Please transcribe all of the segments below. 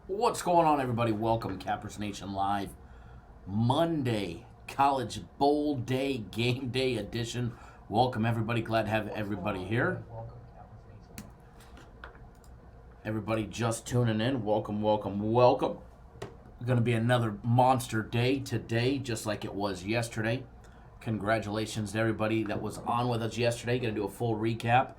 What's going on, everybody? Welcome, Cappers Nation Live. Monday, College Bowl Day, Game Day edition. Welcome, everybody. Glad to have everybody here. Everybody just tuning in. Welcome, welcome, welcome. Going to be another monster day today, just like it was yesterday. Congratulations to everybody that was on with us yesterday. Going to do a full recap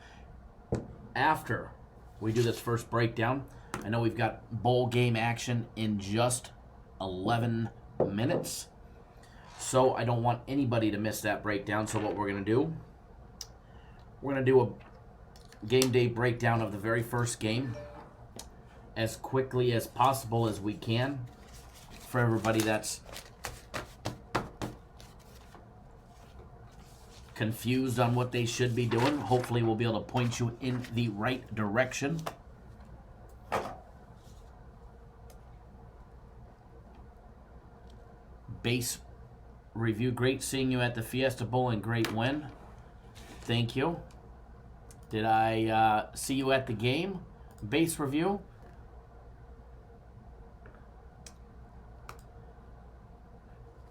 after we do this first breakdown. I know we've got bowl game action in just 11 minutes, so I don't want anybody to miss that breakdown. So what we're going to do, we're going to do a game day breakdown of the very first game as quickly as possible as we can for everybody that's confused on what they should be doing. Hopefully we'll be able to point you in the right direction. Base review, great seeing you at the Fiesta Bowl and great win. Thank you. Did I see you at the game? Base review.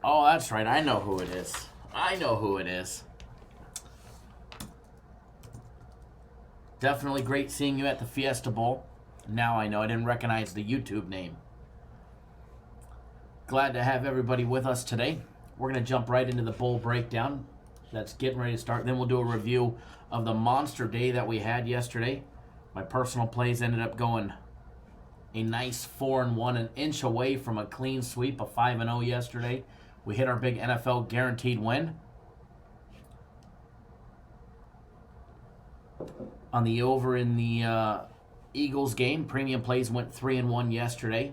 Oh, that's right. I know who it is. I know who it is. Definitely great seeing you at the Fiesta Bowl. Now I know. I didn't recognize the YouTube name. Glad to have everybody with us today. We're going to jump right into the bowl breakdown. That's getting ready to start. Then we'll do a review of the monster day that we had yesterday. My personal plays ended up going a nice 4-1, an inch away from a clean sweep, a 5-0 yesterday. We hit our big NFL guaranteed win. On the over in the Eagles game, premium plays went 3-1 yesterday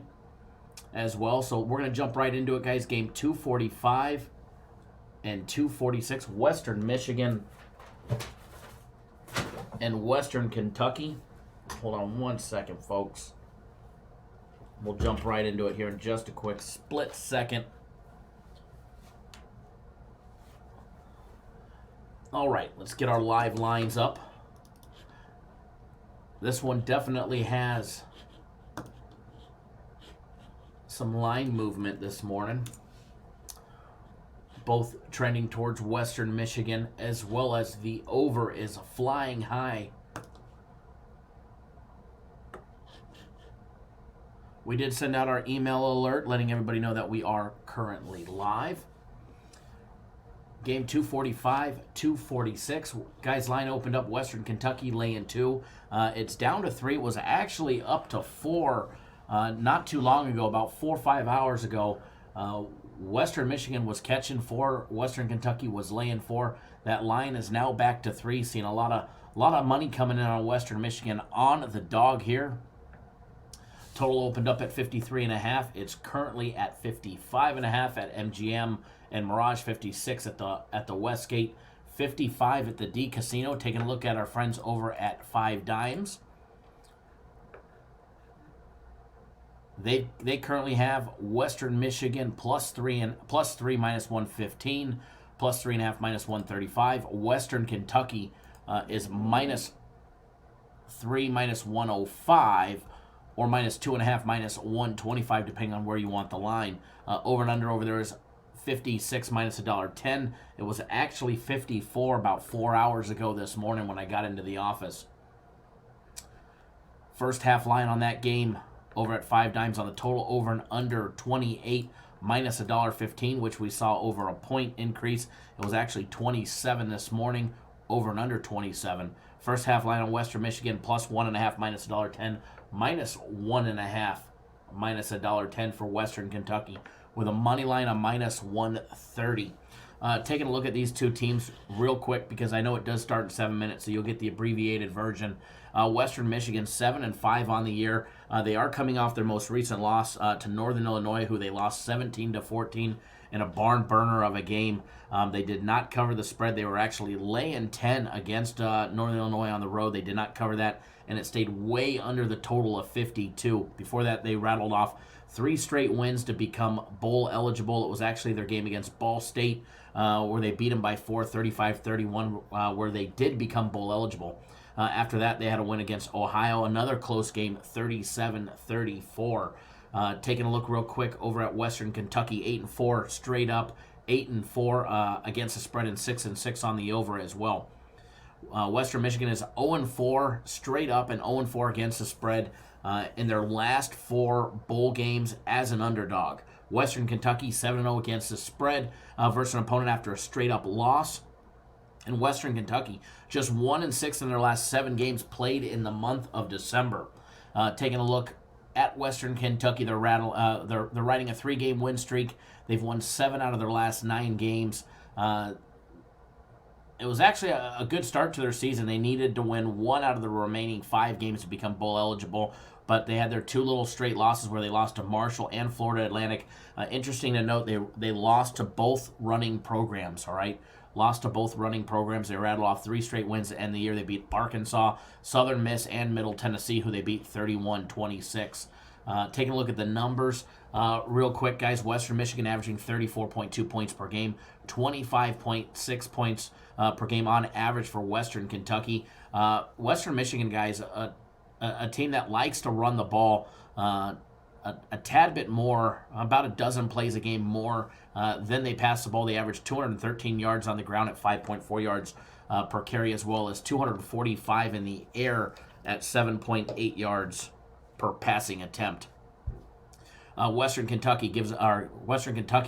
as well. So we're going to jump right into it, guys. Game 245 and 246. Western Michigan and Western Kentucky. Hold on one second, folks. We'll jump right into it here in just a quick split second. All right, let's get our live lines up. This one definitely has some line movement this morning. Both trending towards Western Michigan, as well as the over is flying high. We did send out our email alert letting everybody know that we are currently live. Game 245, 246. Guys, line opened up. Western Kentucky laying 2. It's down to 3. It was actually up to 4 not too long ago, about 4 or 5 hours ago. Western Michigan was catching 4. Western Kentucky was laying 4. That line is now back to 3. Seeing a lot of money coming in on Western Michigan on the dog here. Total opened up at 53.5. It's currently at 55.5 at MGM and Mirage, 56 at the Westgate, 55 at the D Casino. Taking a look at our friends over at 5 Dimes. They currently have Western Michigan +3 minus 115, +3.5 minus 135. Western Kentucky is -3 minus 105. Or -2.5 minus 125, depending on where you want the line. Over and under over there is 56 minus $1.10. It was actually 54 about 4 hours ago this morning when I got into the office. First half line on that game over at 5 Dimes on the total over and under 28 minus $1.15, which we saw over a point increase. It was actually 27 this morning, over and under 27. First half line on Western Michigan +1.5 minus $1.10, -1.5 minus $1.10 for Western Kentucky, with a money line on -130. Taking a look at these two teams real quick, because I know it does start in 7 minutes, so you'll get the abbreviated version. Western Michigan 7-5 on the year. They are coming off their most recent loss to Northern Illinois, who they lost 17-14 in a barn burner of a game. They did not cover the spread. They were actually laying 10 against Northern Illinois on the road. They did not cover that, and it stayed way under the total of 52. Before that, they rattled off 3 straight wins to become bowl eligible. It was actually their game against Ball State, where they beat them by 4, 35-31, where they did become bowl eligible. After that, they had a win against Ohio, another close game, 37-34. Taking a look real quick over at Western Kentucky, 8-4 straight up, 8-4 against the spread, and 6-6 on the over as well. Western Michigan is 0-4 straight up and 0-4 against the spread in their last 4 bowl games as an underdog. Western Kentucky 7-0 against the spread versus an opponent after a straight up loss. And Western Kentucky just 1-6 in their last 7 games played in the month of December. Taking a look at Western Kentucky, they're riding a 3-game win streak. They've won 7 out of their last 9 games. It was actually a good start to their season. They needed to win 1 out of the remaining 5 games to become bowl eligible, but they had their 2 little straight losses where they lost to Marshall and Florida Atlantic. Interesting to note, they lost to both running programs, all right? Lost to both running programs. They rattled off 3 straight wins to end the year. They beat Arkansas, Southern Miss, and Middle Tennessee, who they beat 31-26. Taking a look at the numbers real quick, guys. Western Michigan averaging 34.2 points per game, 25.6 points per game on average for Western Kentucky. Western Michigan, guys, a team that likes to run the ball a tad bit more, about a dozen plays a game more than they pass the ball. They average 213 yards on the ground at 5.4 yards per carry, as well as 245 in the air at 7.8 yards per passing attempt. Western Kentucky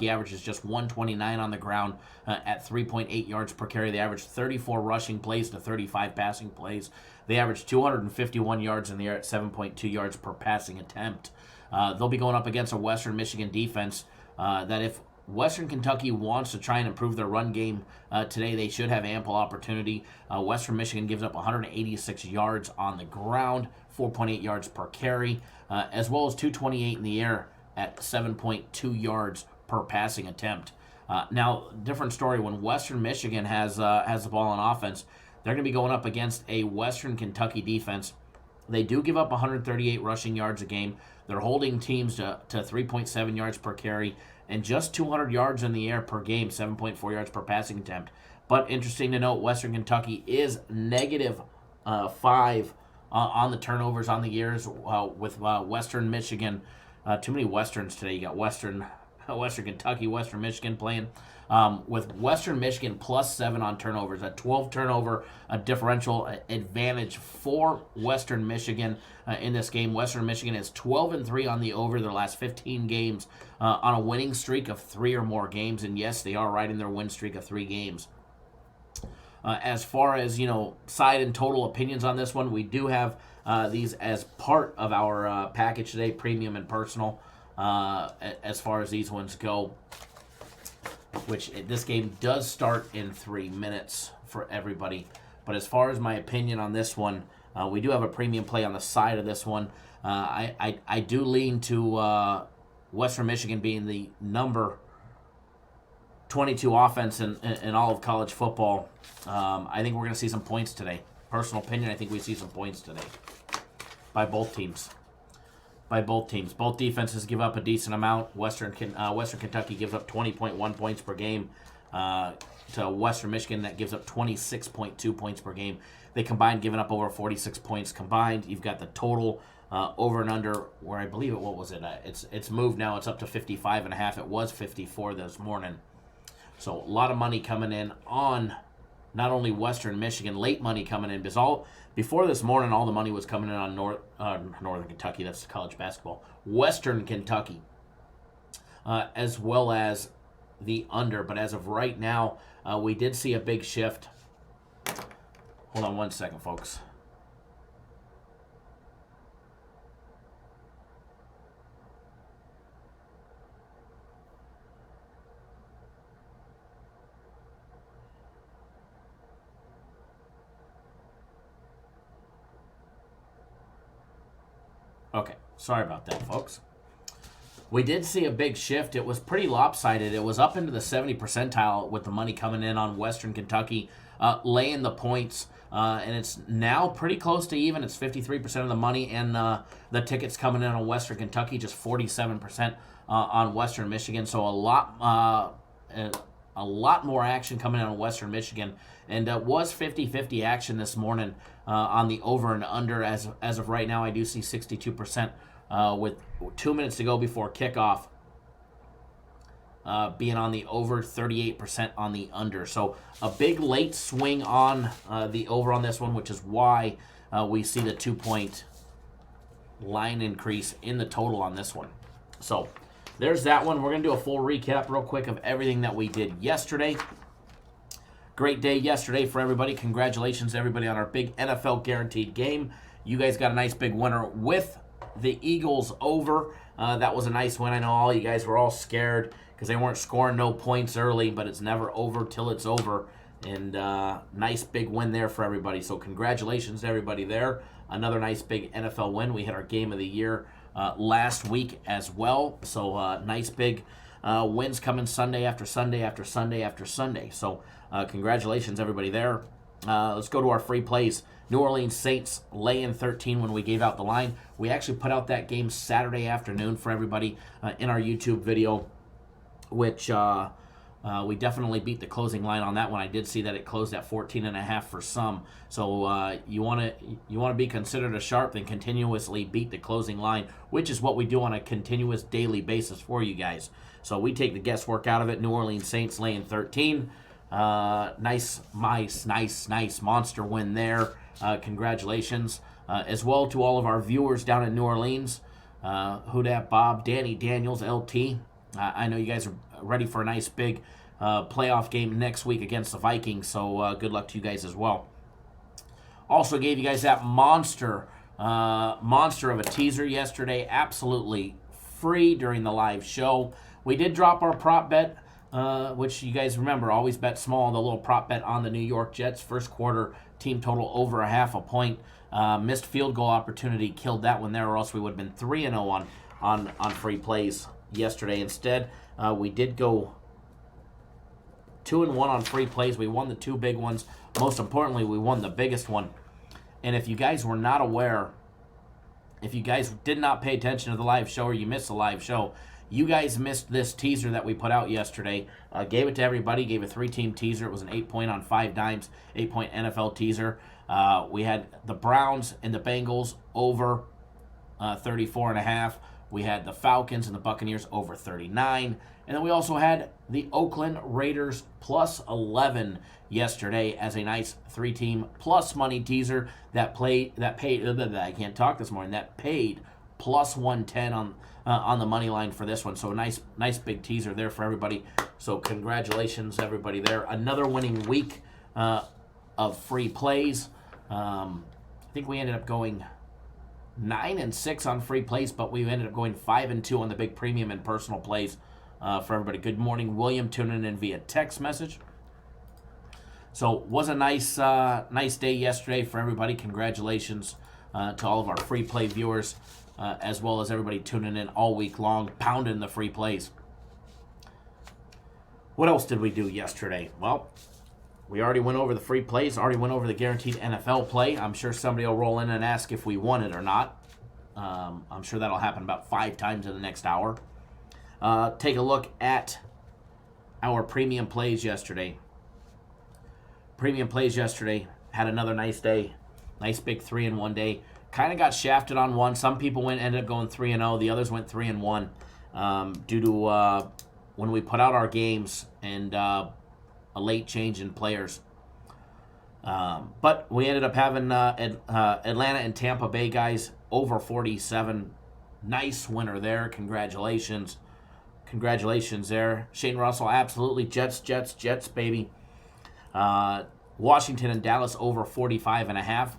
averages just 129 on the ground at 3.8 yards per carry. They average 34 rushing plays to 35 passing plays. They average 251 yards in the air at 7.2 yards per passing attempt. They'll be going up against a Western Michigan defense that if Western Kentucky wants to try and improve their run game today, they should have ample opportunity. Western Michigan gives up 186 yards on the ground, 4.8 yards per carry, as well as 228 in the air at 7.2 yards per passing attempt. Now, different story when Western Michigan has the ball on offense. They're going to be going up against a Western Kentucky defense. They do give up 138 rushing yards a game. They're holding teams to 3.7 yards per carry and just 200 yards in the air per game, 7.4 yards per passing attempt. But interesting to note, Western Kentucky is negative 5 on the turnovers on the years with Western Michigan. Too many Westerns today. You got Western Kentucky, Western Michigan playing. With Western Michigan plus 7 on turnovers, a 12 turnover differential advantage for Western Michigan in this game. Western Michigan is 12-3 on the over their last 15 games on a winning streak of 3 or more games, and yes, they are riding their win streak of 3 games. As far as side and total opinions on this one, we do have these as part of our package today, premium and personal. As far as these ones go, which this game does start in 3 minutes for everybody. But as far as my opinion on this one, we do have a premium play on the side of this one. I do lean to Western Michigan being the number 22 offense in all of college football. I think we're going to see some points today. Personal opinion, I think we see some points today by both teams. Both defenses give up a decent amount. Western Kentucky gives up 20.1 points per game to Western Michigan that gives up 26.2 points per game. They combined giving up over 46 points combined. You've got the total over and under where I believe it. What was it? It's moved now. It's up to 55.5. It was 54 this morning. So a lot of money coming in on not only Western Michigan, late money coming in because before this morning, all the money was coming in on Northern Kentucky. That's college basketball. Western Kentucky, as well as the under. But as of right now, we did see a big shift. Hold on one second, folks. Okay, sorry about that, folks. We did see a big shift. It was pretty lopsided. It was up into the 70 percentile with the money coming in on Western Kentucky, laying the points. And it's now pretty close to even. It's 53% of the money, and the tickets coming in on Western Kentucky, just 47% on Western Michigan. So a lot more action coming in on Western Michigan. And it was 50-50 action this morning on the over and under. As of right now, I do see 62% with 2 minutes to go before kickoff, being on the over, 38% on the under. So a big late swing on the over on this one, which is why we see the 2-point line increase in the total on this one. So there's that one. We're going to do a full recap real quick of everything that we did yesterday. Great day yesterday for everybody. Congratulations to everybody on our big NFL guaranteed game. You guys got a nice big winner with the Eagles over. That was a nice win. I know all you guys were all scared because they weren't scoring no points early, but it's never over till it's over. And nice big win there for everybody. So congratulations to everybody there. Another nice big NFL win. We had our game of the year last week as well. So nice big wins coming Sunday after Sunday after Sunday after Sunday. So congratulations everybody there. Let's go to our free plays. New Orleans Saints laying 13 when we gave out the line. We actually put out that game Saturday afternoon for everybody in our YouTube video, which we definitely beat the closing line on that one. I did see that it closed at 14.5 for some. So you want to be considered a sharp and continuously beat the closing line, which is what we do on a continuous daily basis for you guys. So we take the guesswork out of it. New Orleans Saints laying 13. Nice monster win there. Congratulations as well to all of our viewers down in New Orleans. Who dat Bob, Danny Daniels, LT. I know you guys are ready for a nice big playoff game next week against the Vikings, so good luck to you guys as well. Also gave you guys that monster of a teaser yesterday, absolutely free during the live show. We did drop our prop bet, which you guys remember, always bet small, the little prop bet on the New York Jets. First quarter team total over 0.5 point. Missed field goal opportunity, killed that one there, or else we would have been 3-0 on free plays yesterday. Instead, we did go 2-1 on free plays. We won the two big ones. Most importantly, we won the biggest one. And if you guys were not aware, if you guys did not pay attention to the live show or you missed the live show, you guys missed this teaser that we put out yesterday. Gave it to everybody, gave a 3-team teaser. It was an 8-point on 5 dimes, 8-point NFL teaser. We had the Browns and the Bengals over 34.5. We had the Falcons and the Buccaneers over 39. And then we also had the Oakland Raiders plus 11 yesterday as a nice 3-team plus money teaser that paid I can't talk this morning, that paid plus 110 on the money line for this one. So a nice big teaser there for everybody. So congratulations everybody there. Another winning week of free plays. I think we ended up going 9-6 on free plays, but we ended up going 5-2 on the big premium and personal plays for everybody. Good morning, William, tuning in via text message. So was a nice day yesterday for everybody. Congratulations to all of our free play viewers, as well as everybody tuning in all week long, pounding the free plays. What else did we do yesterday? Well, we already went over the free plays, already went over the guaranteed NFL play. I'm sure somebody will roll in and ask if we won it or not. I'm sure that'll happen about 5 times in the next hour. Take a look at our premium plays yesterday. Premium plays yesterday had another nice day. Nice big 3-1 day. Kind of got shafted on one. Some people ended up going 3-0. The others went 3-1 due to when we put out our games and a late change in players. But we ended up having Atlanta and Tampa Bay guys over 47. Nice winner there. Congratulations. Congratulations there. Shane Russell, absolutely. Jets, baby. Washington and Dallas over 45.5.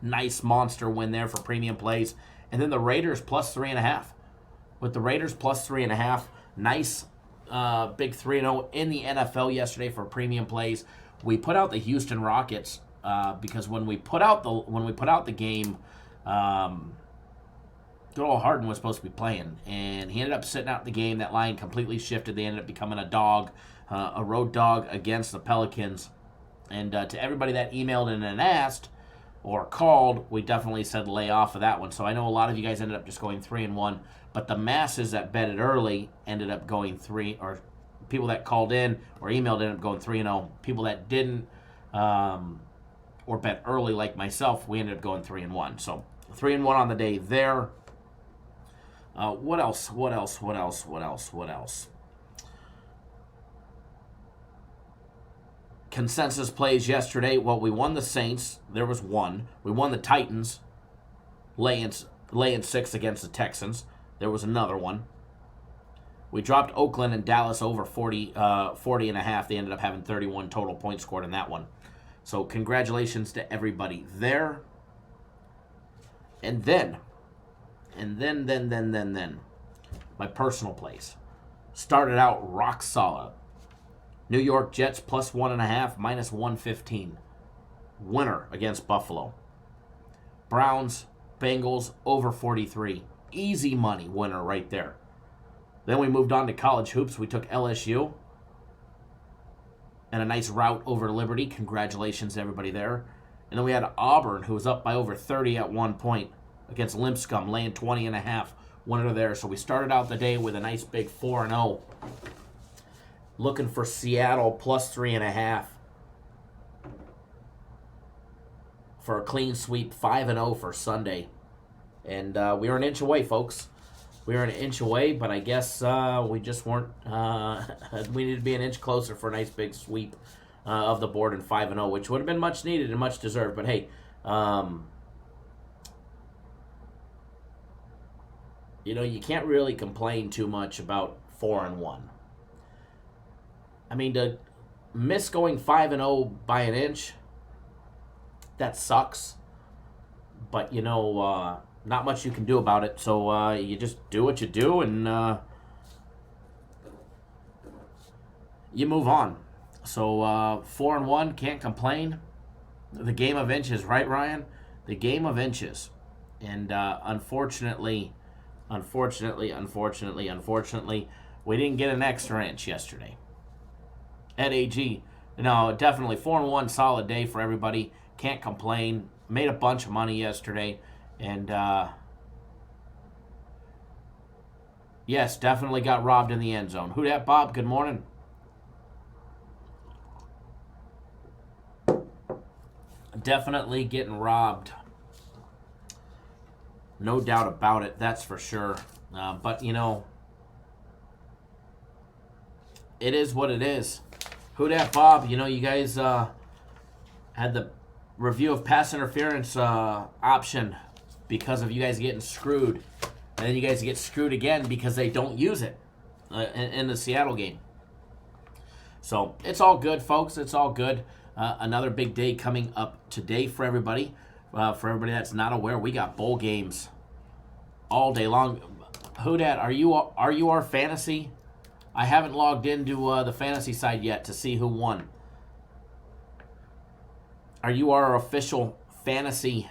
Nice monster win there for premium plays. And then the Raiders plus 3.5. With the Raiders plus 3.5, nice big 3-0 in the NFL yesterday for premium plays. We put out the Houston Rockets because when we put out the game, good old Harden was supposed to be playing, and he ended up sitting out the game. That line completely shifted. They ended up becoming a road dog against the Pelicans. And to everybody that emailed in and asked or called, we definitely said lay off of that one. So I know a lot of you guys ended up just going 3-1, but the masses that betted early ended up going 3, or people that called in or emailed ended up going 3-0. People that didn't or bet early like myself, we ended up going 3-1. So 3-1 on the day there. What else? What else? What else? What else? What else? Consensus plays yesterday. Well, we won the Saints. There was one. We won the Titans, laying 6 against the Texans. There was another one. We dropped Oakland and Dallas over 40 and a half. They ended up having 31 total points scored in that one. So congratulations to everybody there. And then, my personal plays started out rock solid. New York Jets plus 1.5, minus 115. Winner against Buffalo. Browns, Bengals, over 43. Easy money winner right there. Then we moved on to college hoops. We took LSU and a nice rout over Liberty. Congratulations to everybody there. And then we had Auburn, who was up by over 30 at one point against Lipscomb, laying 20.5. Winner there. So we started out the day with a nice big 4-0. Looking for Seattle plus 3.5 for a clean sweep, 5-0 for Sunday. And we were an inch away, folks. We were an inch away, but I guess we just weren't. We needed to be an inch closer for a nice big sweep of the board in 5-0, which would have been much needed and much deserved. But hey, you can't really complain too much about 4-1. I mean, to miss going 5-0 by an inch, that sucks. But, not much you can do about it. So you just do what you do and you move on. So 4-1, can't complain. The game of inches, right, Ryan? The game of inches. And unfortunately, we didn't get an extra inch yesterday. At AG. No, definitely 4-1, solid day for everybody. Can't complain. Made a bunch of money yesterday. And, yes, definitely got robbed in the end zone. Who dat, Bob? Good morning. Definitely getting robbed. No doubt about it. That's for sure. But, it is what it is. Who dat, Bob? You guys had the review of pass interference option because of you guys getting screwed. And then you guys get screwed again because they don't use it in the Seattle game. So it's all good, folks. It's all good. Another big day coming up today for everybody. For everybody that's not aware, we got bowl games all day long. Who dat? Are you our fantasy? I haven't logged into the fantasy side yet to see who won. Are you our official fantasy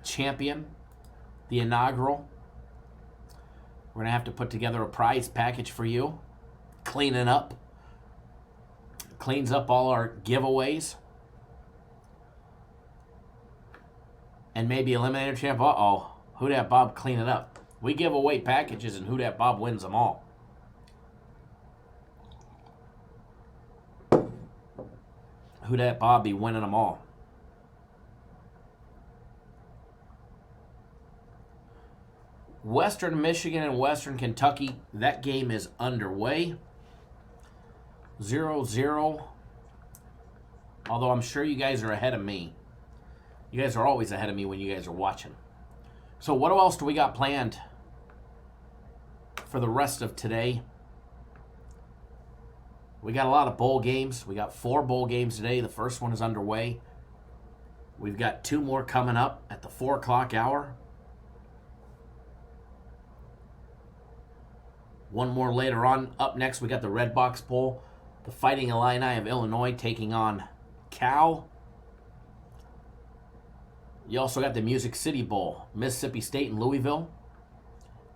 champion? The inaugural? We're going to have to put together a prize package for you. Cleaning up. Cleans up all our giveaways. And maybe Eliminator Champ. Uh-oh. Who dat Bob clean it up? We give away packages and who dat Bob wins them all. Who dat Bob be winning them all? Western Michigan and Western Kentucky. That game is underway. 0-0. Although I'm sure you guys are ahead of me. You guys are always ahead of me when you guys are watching. So what else do we got planned for the rest of today? We got a lot of bowl games. We got 4 bowl games today. The first one is underway. We've got 2 more coming up at the 4 o'clock hour. 1 more later on. Up next, we got the Red Box Bowl. The Fighting Illini of Illinois taking on Cal. You also got the Music City Bowl, Mississippi State and Louisville.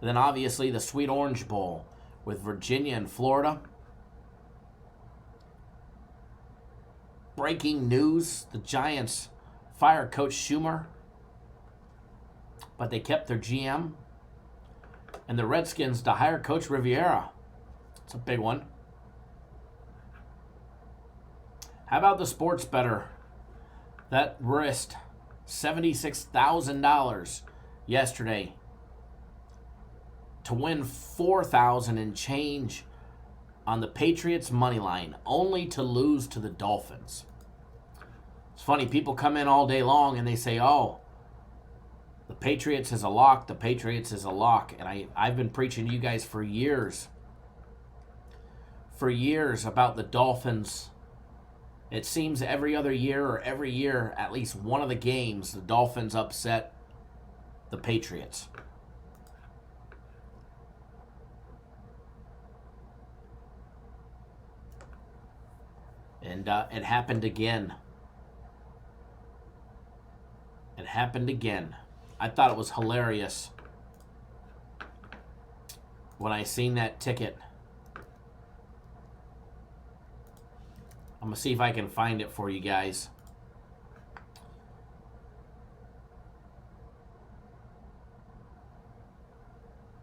And then obviously the Sweet Orange Bowl with Virginia and Florida. Breaking news, the Giants fired Coach Schumer, but they kept their GM. And the Redskins to hire Coach Riviera. It's a big one. How about the sports bettor? That wrist $76,000 yesterday to win $4,000 and change on the Patriots money line, only to lose to the Dolphins. It's funny, people come in all day long and they say, oh, the Patriots is a lock, the Patriots is a lock. And I've been preaching to you guys for years about the Dolphins. It seems every other year or every year, at least one of the games, the Dolphins upset the Patriots. And it happened again. It happened again. I thought it was hilarious when I seen that ticket. I'm going to see if I can find it for you guys.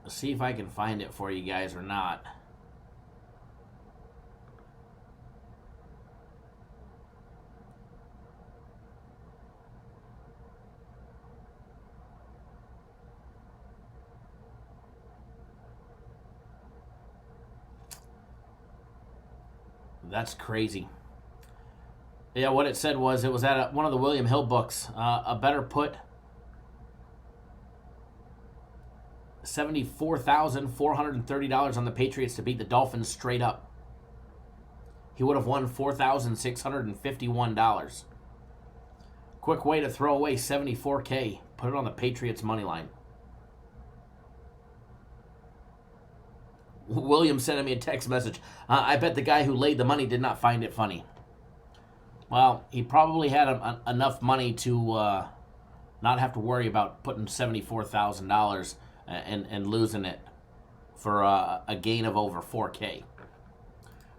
Let's see if I can find it for you guys or not. That's crazy. Yeah, what it said was it was at one of the William Hill books. A better put $74,430 on the Patriots to beat the Dolphins straight up. He would have won $4,651. Quick way to throw away $74K. Put it on the Patriots money line. William sent me a text message. I bet the guy who laid the money did not find it funny. Well, he probably had enough money to not have to worry about putting $74,000 and losing it for a gain of over $4K.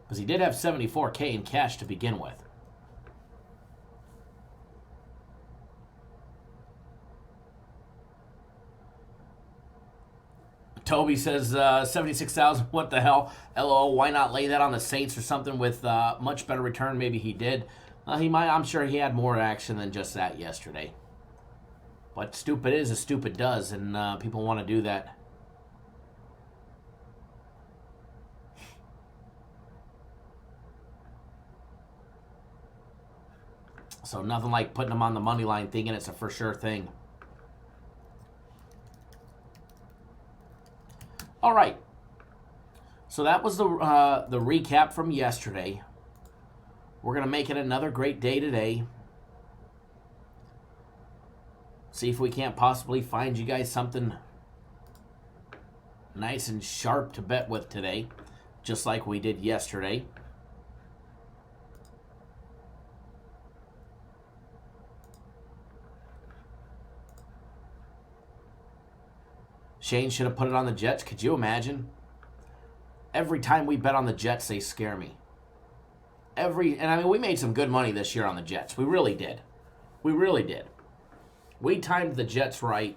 Because he did have $74K in cash to begin with. Toby says 76,000. What the hell? LOL. Why not lay that on the Saints or something with much better return? Maybe he did. He might. I'm sure he had more action than just that yesterday. But stupid is as stupid does, and people want to do that. So nothing like putting them on the money line, thinking it's a for sure thing. All right, so that was the recap from yesterday. We're going to make it another great day today. See if we can't possibly find you guys something nice and sharp to bet with today, just like we did yesterday. Shane should have put it on the Jets. Could you imagine? Every time we bet on the Jets, they scare me. And I mean, we made some good money this year on the Jets. We really did. We really did. We timed the Jets right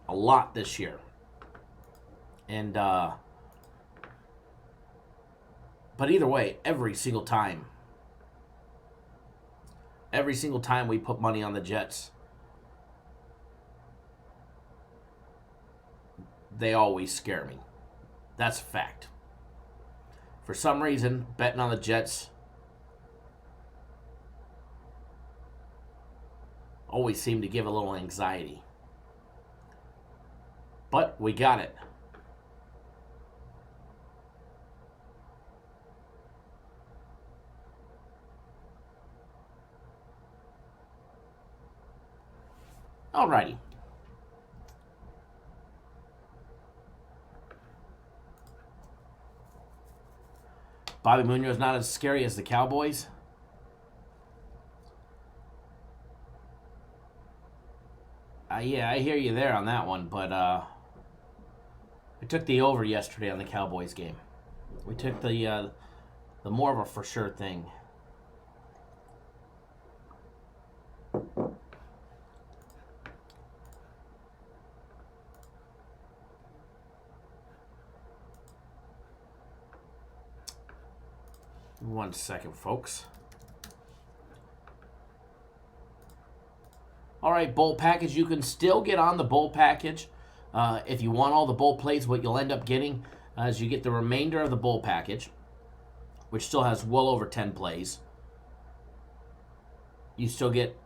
a lot this year. And, but either way, every single time we put money on the Jets, they always scare me. That's a fact. For some reason, betting on the Jets always seem to give a little anxiety. But we got it. Alrighty. Bobby Munoz not as scary as the Cowboys. Yeah, I hear you there on that one, but I took the over yesterday on the Cowboys game. We took the more of a for sure thing. One second, folks. All right. right, bowl package. You can still get on the bowl package. If you want all the bowl plays, what you'll end up getting is you get the remainder of the bowl package, which still has well over 10 plays. You still get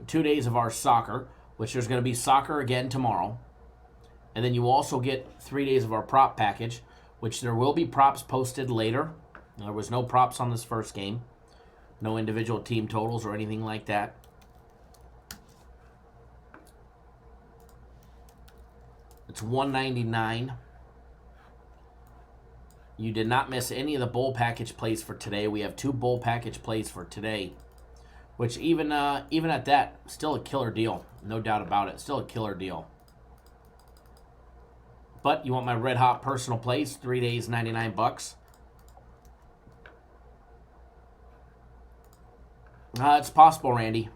2 days of our soccer, which there's going to be soccer again tomorrow. And then you also get 3 days of our prop package, which there will be props posted later. There was no props on this first game. No individual team totals or anything like that. It's $199. You did not miss any of the bowl package plays for today. We have 2 bowl package plays for today, which even at that, still a killer deal. No doubt about it. Still a killer deal. But you want my red hot personal plays, 3 days, $99. It's possible, Randy.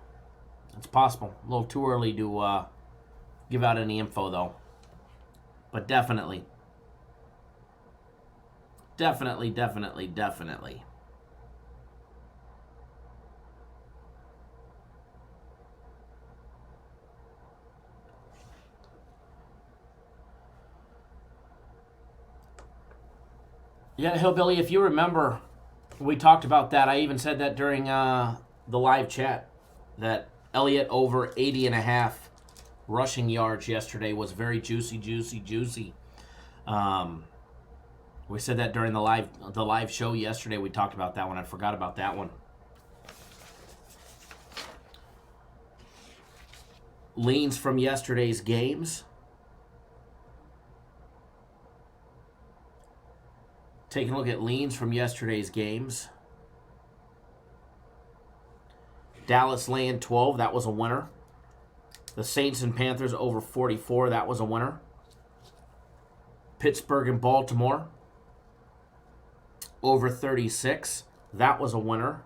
It's possible. A little too early to give out any info, though. But definitely. Definitely. Yeah, Hillbilly, if you remember, we talked about that. I even said that during the live chat, that Elliott over 80.5 rushing yards yesterday was very juicy. We said that during the live show yesterday. We talked about that one. I forgot about that one. Leans from yesterday's games. Taking a look at leans from yesterday's games. Dallas laying 12. That was a winner. The Saints and Panthers over 44. That was a winner. Pittsburgh and Baltimore over 36. That was a winner.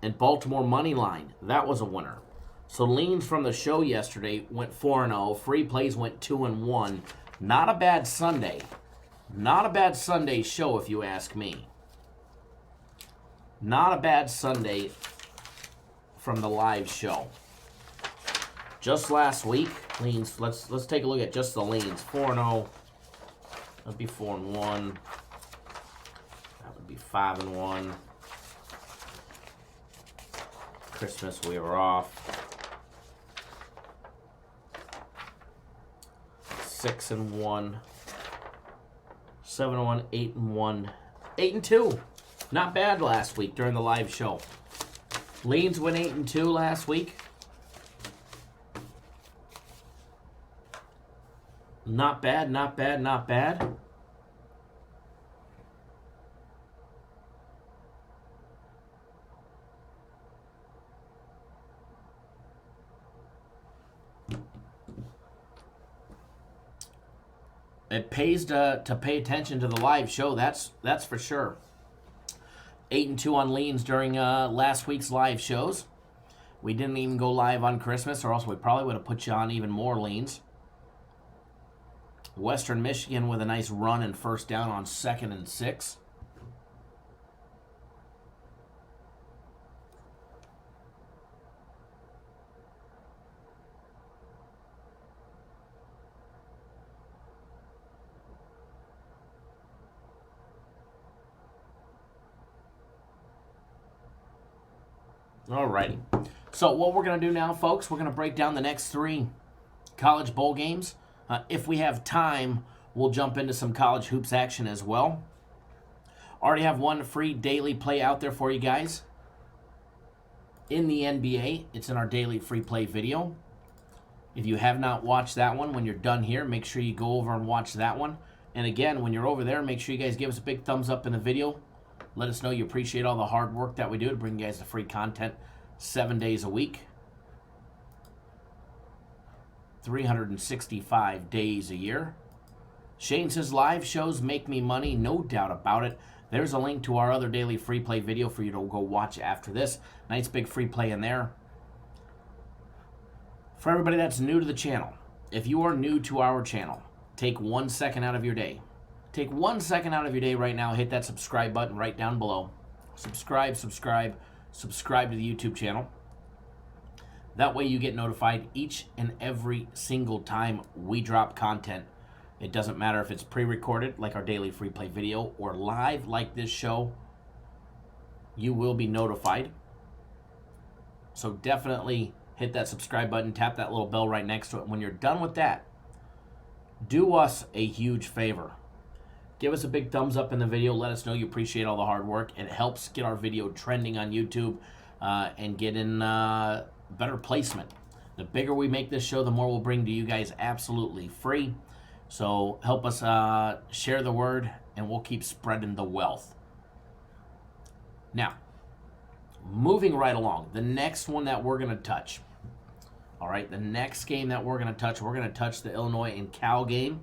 And Baltimore money line. That was a winner. So leans from the show yesterday went 4-0. Free plays went 2-1. Not a bad Sunday. Not a bad Sunday show, if you ask me. Not a bad Sunday from the live show. Just last week, leans. Let's take a look at just the leans. 4-0. That'd be 4-1. That would be 5-1. Christmas we were off. 6-1. 7-1, 8-1, 8-2. Not bad last week during the live show. Leans went 8-2 last week. Not bad. It pays to pay attention to the live show. That's for sure. 8-2 on leans during last week's live shows. We didn't even go live on Christmas, or else we probably would have put you on even more leans. Western Michigan with a nice run and first down on 2nd and 6. Alrighty. So what we're going to do now, folks, we're going to break down the next 3 college bowl games. If we have time, we'll jump into some college hoops action as well. Already have one free daily play out there for you guys. In the NBA, it's in our daily free play video. If you have not watched that one, when you're done here, make sure you go over and watch that one. And again, when you're over there, make sure you guys give us a big thumbs up in the video. Let us know you appreciate all the hard work that we do to bring you guys the free content 7 days a week. 365 days a year. Shane says, live shows make me money. No doubt about it. There's a link to our other daily free play video for you to go watch after this. Nice big free play in there. For everybody that's new to the channel, if you are new to our channel, take 1 second out of your day. Take 1 second out of your day right now. Hit that subscribe button right down below. Subscribe to the YouTube channel. That way you get notified each and every single time we drop content. It doesn't matter if it's pre-recorded, like our daily free play video, or live, like this show. You will be notified. So definitely hit that subscribe button, tap that little bell right next to it. When you're done with that, do us a huge favor. Give us a big thumbs up in the video. Let us know you appreciate all the hard work. It helps get our video trending on YouTube and get in better placement. The bigger we make this show, the more we'll bring to you guys absolutely free. So help us share the word, and we'll keep spreading the wealth. Now, moving right along, the next one that we're going to touch. All right, the next game that we're going to touch the Illinois and Cal game.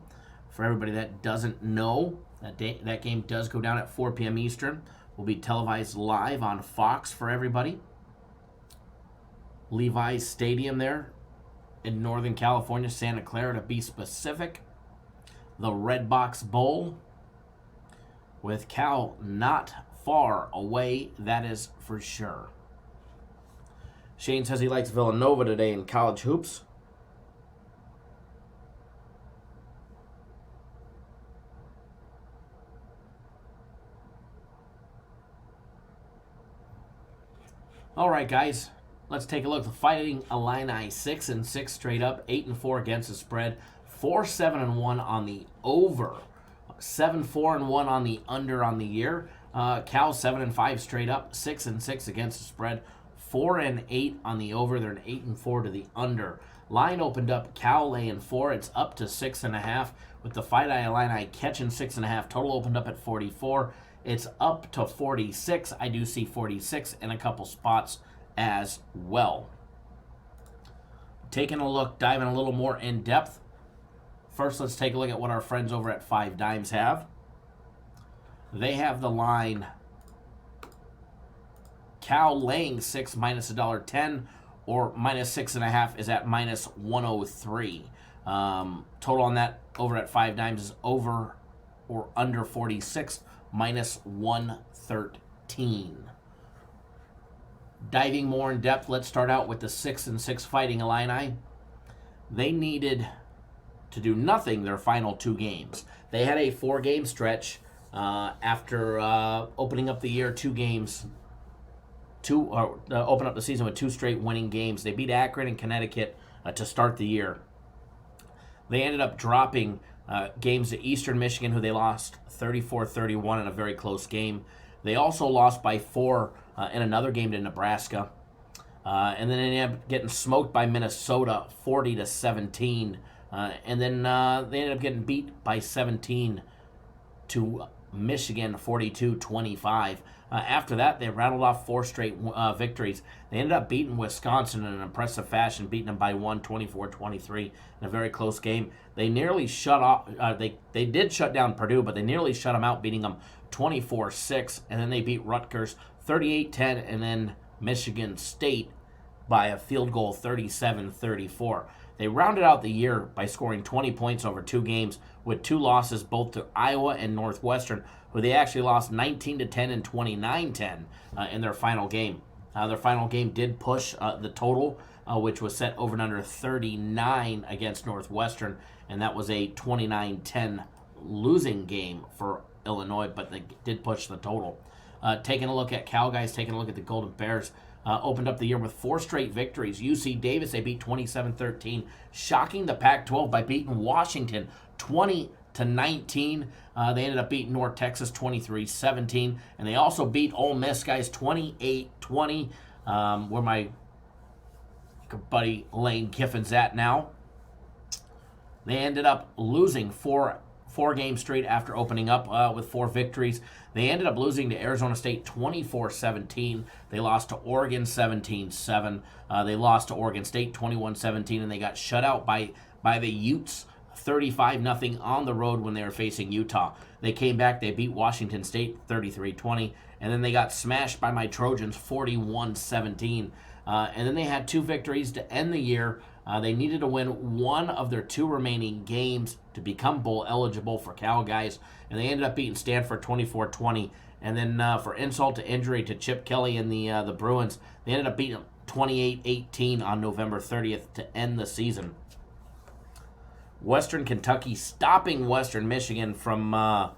For everybody that doesn't know, that game does go down at 4 p.m. Eastern. Will be televised live on Fox for everybody. Levi's Stadium there in Northern California, Santa Clara to be specific. The Red Box Bowl, with Cal not far away, that is for sure. Shane says he likes Villanova today in college hoops. All right, guys, let's take a look. The Fighting Illini 6-6 straight up, 8-4 against the spread, 4-7-1 on the over, 7-4-1 on the under on the year. Cal 7-5 straight up, 6-6 against the spread, 4-8 on the over. They're an 8-4 to the under. Line opened up, Cal laying 4. It's up to 6.5 with the Fighting Illini catching 6.5. Total opened up at 44. It's up to 46. I do see 46 in a couple spots as well. Taking a look, diving a little more in depth. First, let's take a look at what our friends over at 5 Dimes have. They have the line Cal laying 6 minus $1.10, or minus 6.5 is at minus 103. Total on that over at 5 Dimes is over or under 46, minus 113. Diving more in depth, let's start out with the 6-6 Fighting Illini. They needed to do nothing their final 2 games. They had a 4-game stretch after opening up the year 2 games. Open up the season with 2 straight winning games. They beat Akron and Connecticut to start the year. They ended up dropping games to Eastern Michigan, who they lost 34-31 in a very close game. They also lost by 4 in another game to Nebraska. And then they ended up getting smoked by Minnesota 40-17. And then they ended up getting beat by 17 to Michigan 42-25. After that, they rattled off 4 straight victories. They ended up beating Wisconsin in an impressive fashion, beating them by 1, 24-23 in a very close game. They nearly shut off. They did shut down Purdue, but they nearly shut them out, beating them 24-6. And then they beat Rutgers 38-10, and then Michigan State by a field goal 37-34. They rounded out the year by scoring 20 points over 2 games, with 2 losses both to Iowa and Northwestern, who they actually lost 19-10 and 29-10 in their final game. Their final game did push the total, which was set over and under 39 against Northwestern, and that was a 29-10 losing game for Illinois, but they did push the total. Taking a look at Cal, guys, taking a look at the Golden Bears. Opened up the year with 4 straight victories. UC Davis, they beat 27-13, shocking the Pac-12 by beating Washington 20-19. They ended up beating North Texas 23-17, and they also beat Ole Miss, guys, 28-20. Where my buddy Lane Kiffin's at now. They ended up losing 4 games straight after opening up with 4 victories. They ended up losing to Arizona State 24-17. They lost to Oregon 17-7. They lost to Oregon State 21-17, and they got shut out by the Utes 35-0 on the road when they were facing Utah. They came back, they beat Washington State 33-20, and then they got smashed by my Trojans 41-17. And then they had 2 victories to end the year. They needed to win 1 of their 2 remaining games to become bowl eligible for Cal, guys, and they ended up beating Stanford 24-20. And then for insult to injury to Chip Kelly and the Bruins, they ended up 28-18 on November 30th to end the season. Western Kentucky stopping Western Michigan from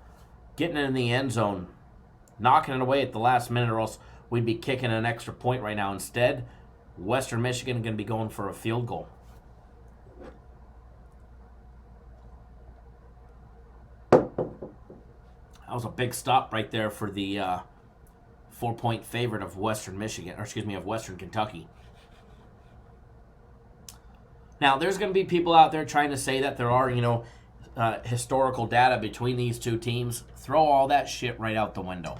getting in the end zone, knocking it away at the last minute, or else we'd be kicking an extra point right now. Instead, Western Michigan going to be going for a field goal. That was a big stop right there for the 4-point favorite of Western Michigan, or excuse me, of Western Kentucky. Now, there's going to be people out there trying to say that there are, historical data between these two teams. Throw all that shit right out the window.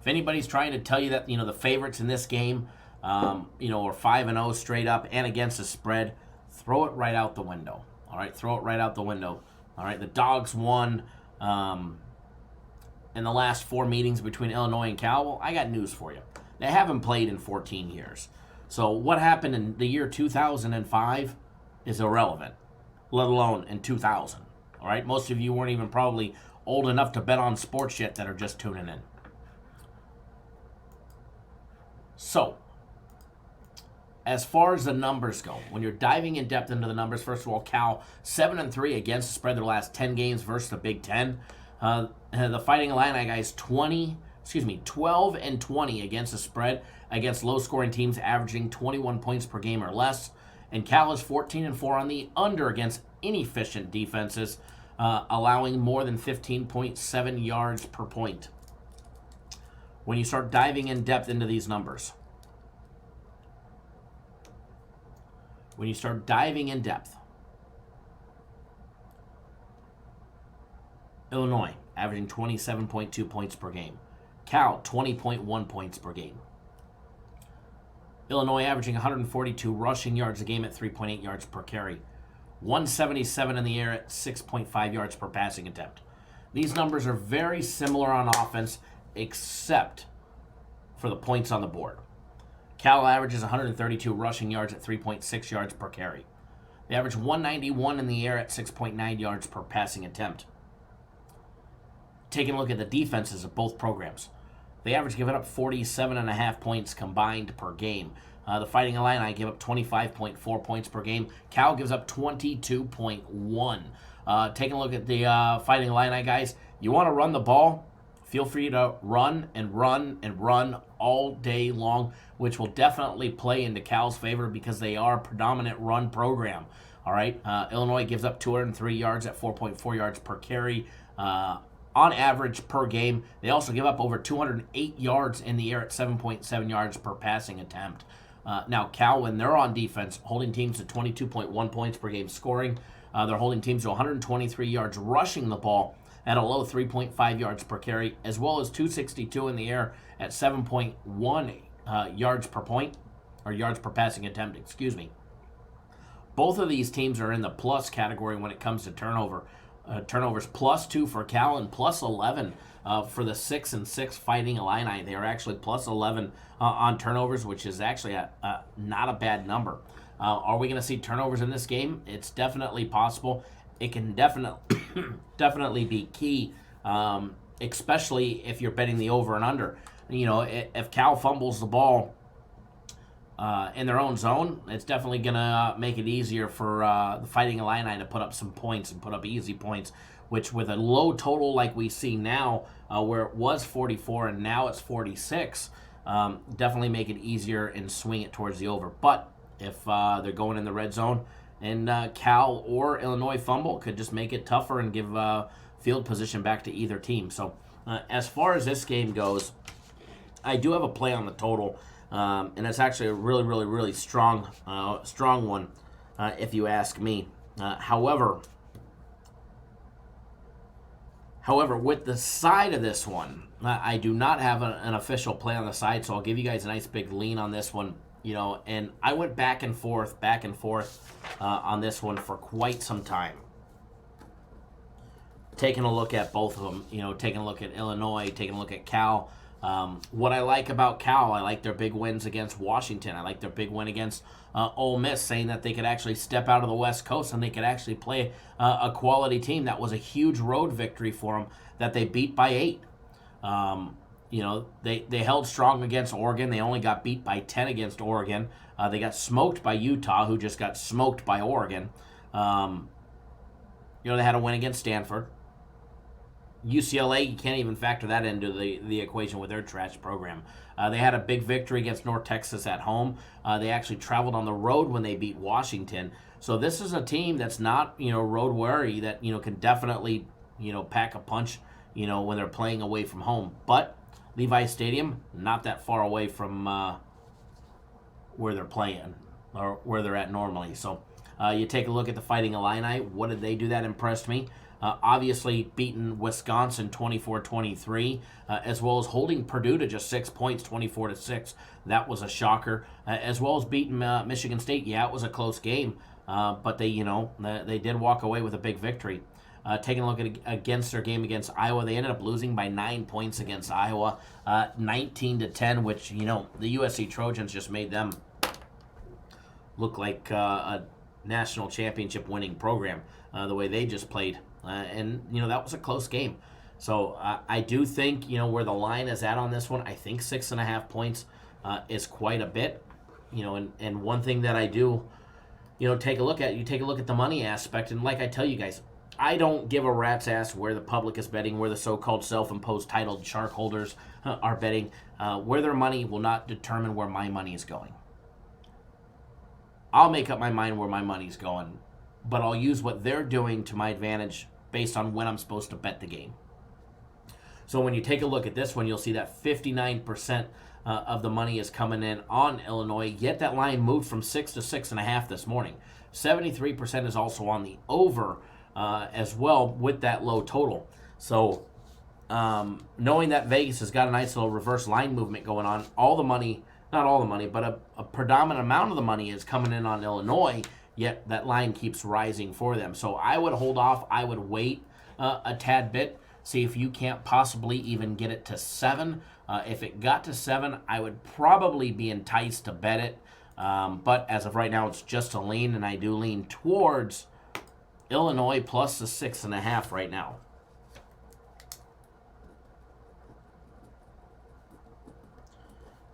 If anybody's trying to tell you that, the favorites in this game, are 5-0 straight up and against the spread, throw it right out the window. All right, throw it right out the window. All right, the Dogs won in the last 4 meetings between Illinois and Cal. Well, I got news for you. They haven't played in 14 years. So what happened in the year 2005 is irrelevant, let alone in 2000. All right, most of you weren't even probably old enough to bet on sports yet that are just tuning in. So, as far as the numbers go, when you're diving in depth into the numbers, first of all, Cal 7-3 against the spread their last 10 games versus the Big Ten. The Fighting Illini guys 12-20 against the spread against low-scoring teams, averaging 21 points per game or less. And Cal is 14-4 on the under against inefficient defenses, allowing more than 15.7 yards per point. When you start diving in depth into these numbers, Illinois averaging 27.2 points per game. Cal 20.1 points per game. Illinois averaging 142 rushing yards a game at 3.8 yards per carry. 177 in the air at 6.5 yards per passing attempt. These numbers are very similar on offense, except for the points on the board. Cal averages 132 rushing yards at 3.6 yards per carry. They average 191 in the air at 6.9 yards per passing attempt. Taking a look at the defenses of both programs, they average giving up 47.5 points combined per game. The Fighting Illini give up 25.4 points per game. Cal gives up 22.1. Taking a look at the Fighting Illini guys, you want to run the ball, feel free to run and run and run all day long, which will definitely play into Cal's favor because they are a predominant run program. All right, Illinois gives up 203 yards at 4.4 yards per carry. On average per game. They also give up over 208 yards in the air at 7.7 yards per passing attempt. Now, Cal, when they're on defense, holding teams to 22.1 points per game scoring. They're holding teams to 123 yards rushing the ball at a low 3.5 yards per carry, as well as 262 in the air at 7.1 yards per point, or yards per passing attempt, excuse me. Both of these teams are in the plus category when it comes to turnovers. +2 for Cal and +11 for the 6-6 Fighting Illini. They are actually +11 on turnovers, which is actually not a bad number. Are we going to see turnovers in this game? It's definitely possible. It can definitely be key, especially if you're betting the over and under. If Cal fumbles the ball in their own zone, it's definitely going to make it easier for the Fighting Illini to put up some points and put up easy points, which with a low total like we see now, where it was 44 and now it's 46, definitely make it easier and swing it towards the over. But if they're going in the red zone and Cal or Illinois fumble, could just make it tougher and give field position back to either team. So as far as this game goes, I do have a play on the total. And it's actually a really, really, really strong one, if you ask me. However, with the side of this one, I do not have an official play on the side, so I'll give you guys a nice big lean on this one. And I went back and forth on this one for quite some time. Taking a look at both of them, taking a look at Illinois, taking a look at Cal. What I like about Cal, I like their big wins against Washington. I like their big win against Ole Miss, saying that they could actually step out of the West Coast and they could actually play a quality team. That was a huge road victory for them that they beat by 8. they held strong against Oregon. They only got beat by 10 against Oregon. They got smoked by Utah, who just got smoked by Oregon. They had a win against Stanford. UCLA, you can't even factor that into the equation with their trash program. They had a big victory against North Texas at home. They actually traveled on the road when they beat Washington. So this is a team that's not, road weary, that, can definitely, pack a punch, when they're playing away from home. But Levi Stadium, not that far away from where they're playing or where they're at normally. So you take a look at the Fighting Illini. What did they do that impressed me? Obviously beating Wisconsin 24-23, as well as holding Purdue to just 6 points, 24-6. That was a shocker. As well as beating Michigan State. Yeah, it was a close game, but they did walk away with a big victory. Taking a look at against their game against Iowa, they ended up losing by 9 points against Iowa, 19-10, which the USC Trojans just made them look like a national championship winning program, the way they just played. And that was a close game. So I do think where the line is at on this one. I think 6.5 points is quite a bit. And one thing that I do take a look at, you take a look at the money aspect, and like I tell you guys, I don't give a rat's ass where the public is betting, where the so-called self-imposed titled shark holders are betting. Where their money will not determine where my money is going. I'll make up my mind where my money's going, but I'll use what they're doing to my advantage based on when I'm supposed to bet the game. So when you take a look at this one, you'll see that 59% of the money is coming in on Illinois, yet that line moved from 6 to 6.5 this morning. 73% is also on the over as well with that low total. So knowing that Vegas has got a nice little reverse line movement going on, all the money, not all the money, but a predominant amount of the money is coming in on Illinois, yet that line keeps rising for them. So I would hold off. I would wait a tad bit, see if you can't possibly even get it to 7. If it got to 7, I would probably be enticed to bet it. But as of right now, it's just a lean, and I do lean towards Illinois plus the 6.5 right now.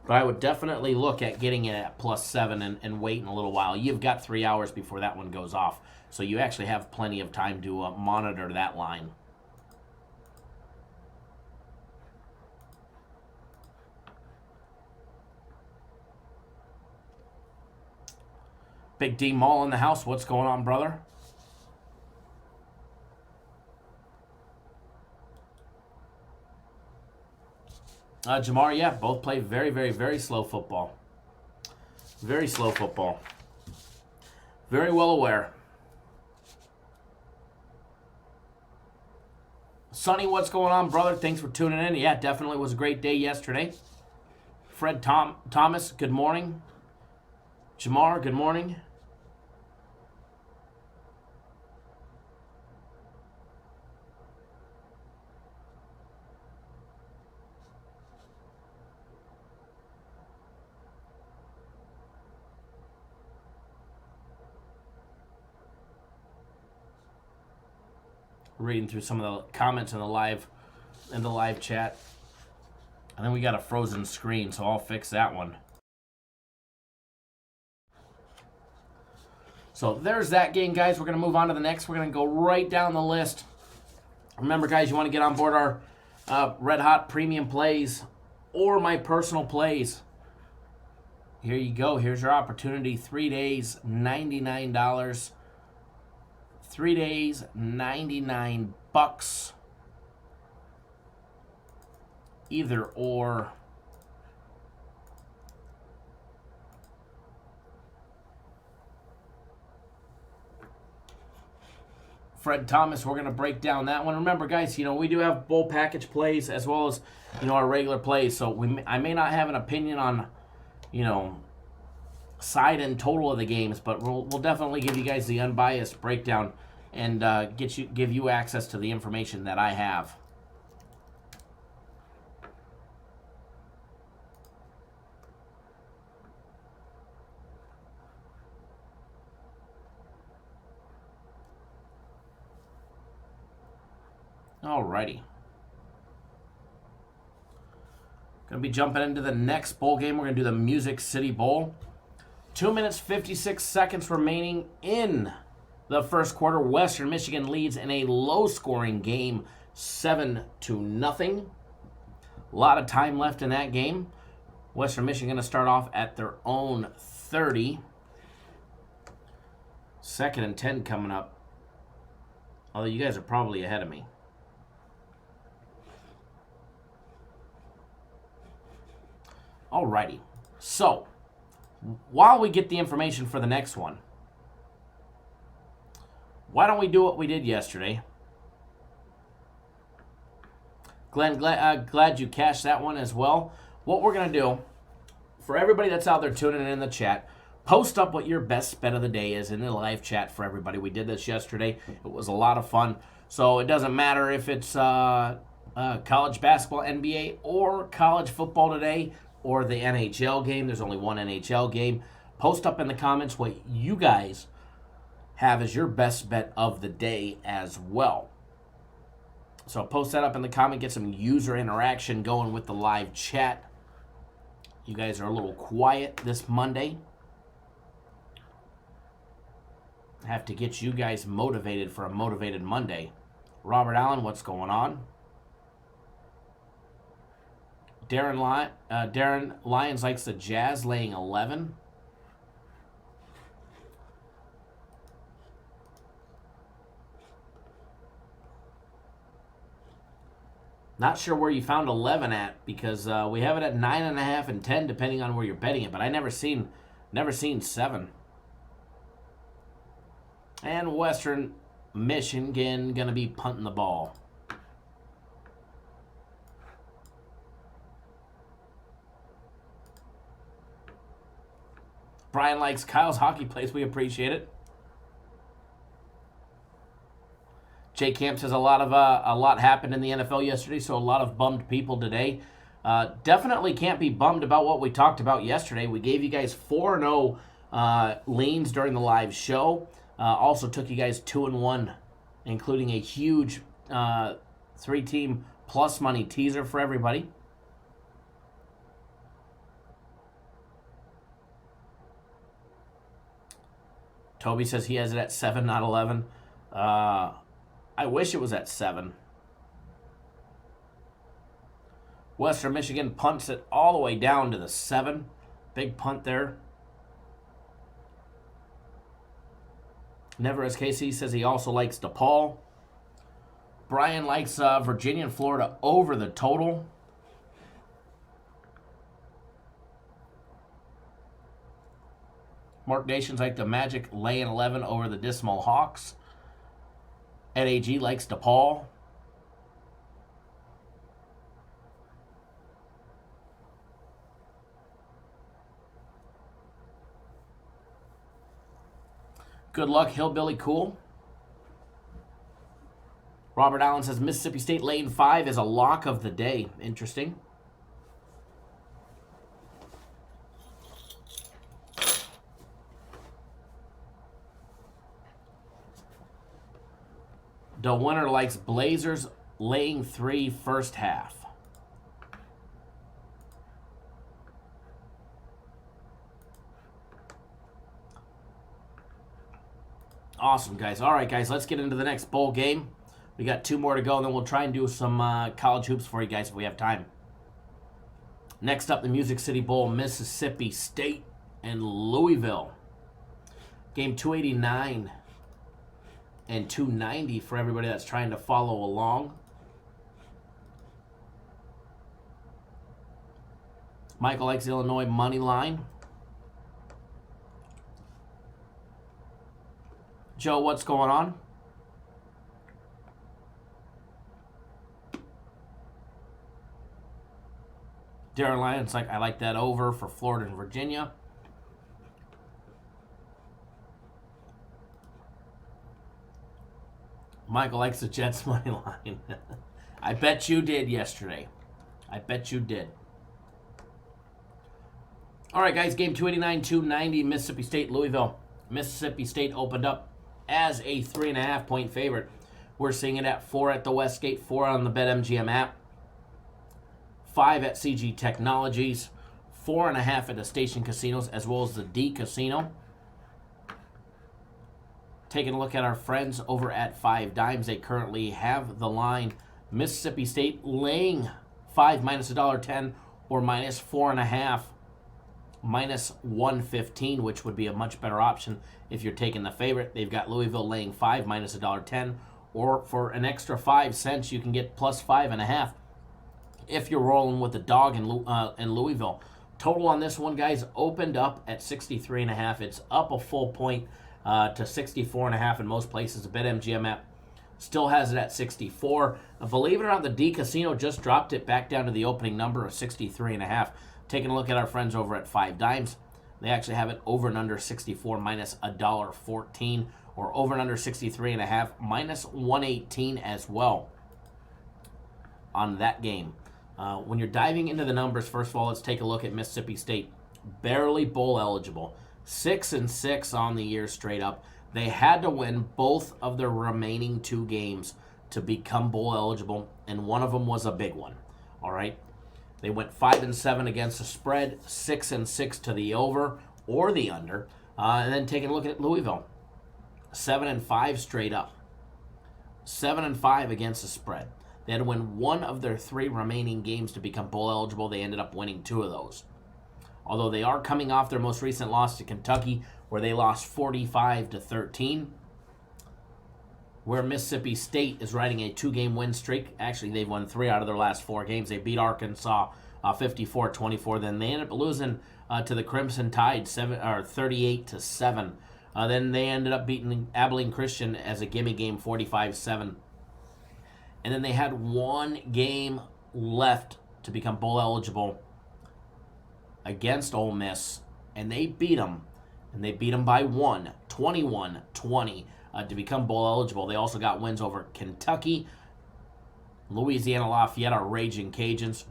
But I would definitely look at getting it at plus 7 and waiting a little while. You've got 3 hours before that one goes off. So you actually have plenty of time to monitor that line. Big D Mall in the house. What's going on, brother? Jamar, yeah, both play very, very, very slow football. Very slow football. Very well aware. Sonny, what's going on, brother? Thanks for tuning in. Yeah, definitely was a great day yesterday. Fred Thomas, good morning. Jamar, good morning. Reading through some of the comments in the live chat. And then we got a frozen screen, so I'll fix that one. So there's that game, guys. We're going to move on to the next. We're going to go right down the list. Remember, guys, you want to get on board our Red Hot Premium Plays or my personal plays. Here you go. Here's your opportunity. 3 days, $99. 3 days, $99. Either or. Fred Thomas, we're going to break down that one. Remember, guys, we do have bowl package plays as well as, our regular plays. So I may not have an opinion on, side and total of the games, but we'll definitely give you guys the unbiased breakdown and give you access to the information that I have. Alrighty. Going to be jumping into the next bowl game. We're going to do the Music City Bowl. 2 minutes, 56 seconds remaining in the first quarter. Western Michigan leads in a low-scoring game, 7-0. A lot of time left in that game. Western Michigan going to start off at their own 30. 2nd and 10 coming up. Although you guys are probably ahead of me. Alrighty. So, while we get the information for the next one, why don't we do what we did yesterday? Glenn, glad you cashed that one as well. What we're going to do, for everybody that's out there tuning in the chat, post up what your best bet of the day is in the live chat for everybody. We did this yesterday. It was a lot of fun. So it doesn't matter if it's college basketball, NBA, or college football today, or the NHL game. There's only one NHL game. Post up in the comments what you guys have as your best bet of the day as well. So post that up in the comment, get some user interaction going with the live chat. You guys are a little quiet this Monday. I have to get you guys motivated for a motivated Monday. Robert Allen, what's going on? Darren Lyons likes the Jazz laying 11. Not sure where you found 11 at, because we have it at 9.5 and 10 depending on where you're betting it. But I never seen 7. And Western Michigan gonna be punting the ball. Brian likes Kyle's hockey plays. We appreciate it. Jay Camp says a lot happened in the NFL yesterday, so a lot of bummed people today. Definitely can't be bummed about what we talked about yesterday. We gave you guys 4-0 leans during the live show. Also took you guys 2-1, including a huge 3-team plus money teaser for everybody. Toby says he has it at 7, not 11. I wish it was at 7. Western Michigan punts it all the way down to the 7. Big punt there. Never as KC says he also likes DePaul. Brian likes Virginia and Florida over the total. Mark Nations like the Magic laying 11 over the Dismal Hawks. Ed AG likes DePaul. Good luck, Hillbilly Cool. Robert Allen says Mississippi State laying 5 is a lock of the day. Interesting. The winner likes Blazers laying 3 first half. Awesome, guys. All right, guys, let's get into the next bowl game. We got 2 more to go, and then we'll try and do some college hoops for you guys if we have time. Next up, the Music City Bowl, Mississippi State and Louisville. Game 289 and 290 for everybody that's trying to follow along. Michael likes Illinois money line. Joe, what's going on? Darren Lyons like, I like that over for Florida and Virginia. Michael likes the Jets money line. I bet you did yesterday. I bet you did. All right, guys, game 289-290, Mississippi State, Louisville. Mississippi State opened up as a 3.5-point favorite. We're seeing it at 4 at the Westgate, 4 on the BetMGM app. 5 at CG Technologies, 4.5 at the Station Casinos, as well as the D Casino. Taking a look at our friends over at 5 Dimes, they currently have the line Mississippi State laying 5 minus $1.10 or minus 4.5 minus 115, which would be a much better option if you're taking the favorite. They've got Louisville laying 5 minus $1.10, or for an extra 5 cents, you can get plus 5.5 if you're rolling with the dog in Louisville. Total on this one, guys, opened up at 63.5. It's up a full point to 64.5 in most places. The BetMGM app still has it at 64. Believe it or not, the D Casino just dropped it back down to the opening number of 63.5. Taking a look at our friends over at 5 Dimes, they actually have it over and under 64 minus $1.14, or over and under 63.5 minus 118 as well on that game. When you're diving into the numbers, first of all, let's take a look at Mississippi State. Barely bowl eligible. 6-6 on the year straight up. They had to win both of their remaining 2 games to become bowl eligible, and one of them was a big one. All right. They went 5-7 against the spread, 6-6 to the over or the under, and then taking a look at Louisville, 7-5 straight up, 7-5 against the spread. They had to win one of their 3 remaining games to become bowl eligible. They ended up winning 2 of those. Although they are coming off their most recent loss to Kentucky, where they lost 45-13. Where Mississippi State is riding a 2-game win streak. Actually, they've won 3 out of their last 4 games. They beat Arkansas 54-24. Then they ended up losing to the Crimson Tide 38-7. Then they ended up beating Abilene Christian as a gimme game 45-7. And then they had 1 game left to become bowl eligible against Ole Miss, and they beat them. And they beat them by 1, 21-20. To become bowl eligible. They also got wins over Kentucky, Louisiana Lafayette, our Raging Cajuns,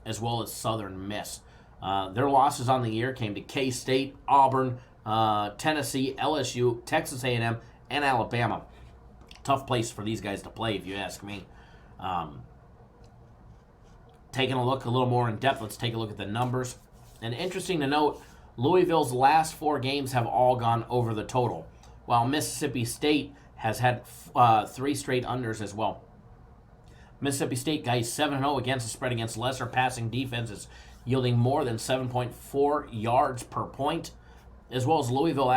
as well as Southern Miss. Their losses on the year came to K-State, Auburn, Tennessee, LSU, Texas A&M, and Alabama. Tough place for these guys to play, if you ask me. Taking a look a little more in depth, let's take a look at the numbers. And interesting to note, Louisville's last 4 games have all gone over the total, while Mississippi State has had 3 straight unders as well. Mississippi State, guys, 7-0 against the spread against lesser passing defenses, yielding more than 7.4 yards per point, as well as Louisville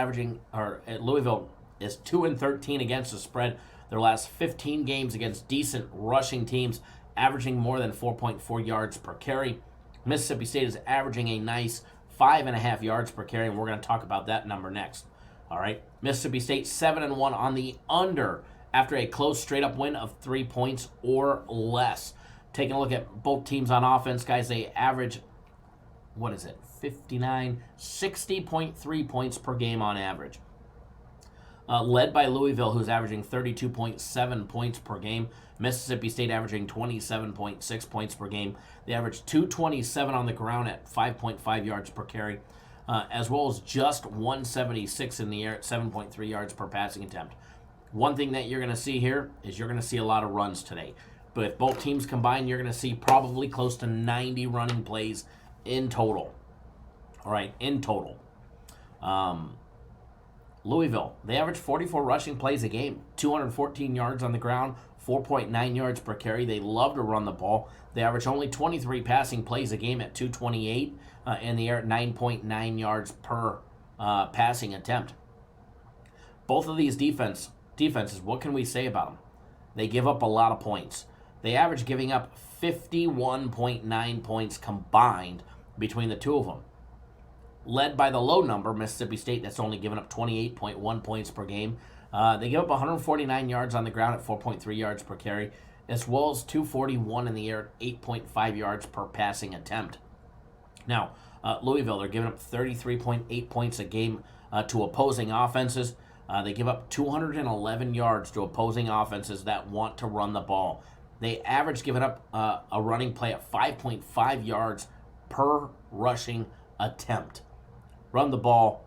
Louisville is 2-13 against the spread. Their last 15 games against decent rushing teams, averaging more than 4.4 yards per carry. Mississippi State is averaging a nice 5.5 yards per carry, and we're going to talk about that number next. All right, Mississippi State 7-1 on the under after a close straight-up win of 3 points or less. Taking a look at both teams on offense, guys, they average, 60.3 points per game on average. Led by Louisville, who's averaging 32.7 points per game. Mississippi State averaging 27.6 points per game. They average 227 on the ground at 5.5 yards per carry. As well as just 176 in the air at 7.3 yards per passing attempt. One thing that you're going to see here is you're going to see a lot of runs today. But if both teams combine, you're going to see probably close to 90 running plays in total. All right, in total. Louisville, they average 44 rushing plays a game, 214 yards on the ground, 4.9 yards per carry. They love to run the ball. They average only 23 passing plays a game at 228 in the air at 9.9 yards per passing attempt. Both of these defenses, what can we say about them? They give up a lot of points. They average giving up 51.9 points combined between the two of them. Led by the low number, Mississippi State, that's only given up 28.1 points per game. They give up 149 yards on the ground at 4.3 yards per carry, as well as 241 in the air at 8.5 yards per passing attempt. Now, Louisville, they're giving up 33.8 points a game to opposing offenses. They give up 211 yards to opposing offenses that want to run the ball. They average giving up a running play at 5.5 yards per rushing attempt. Run the ball,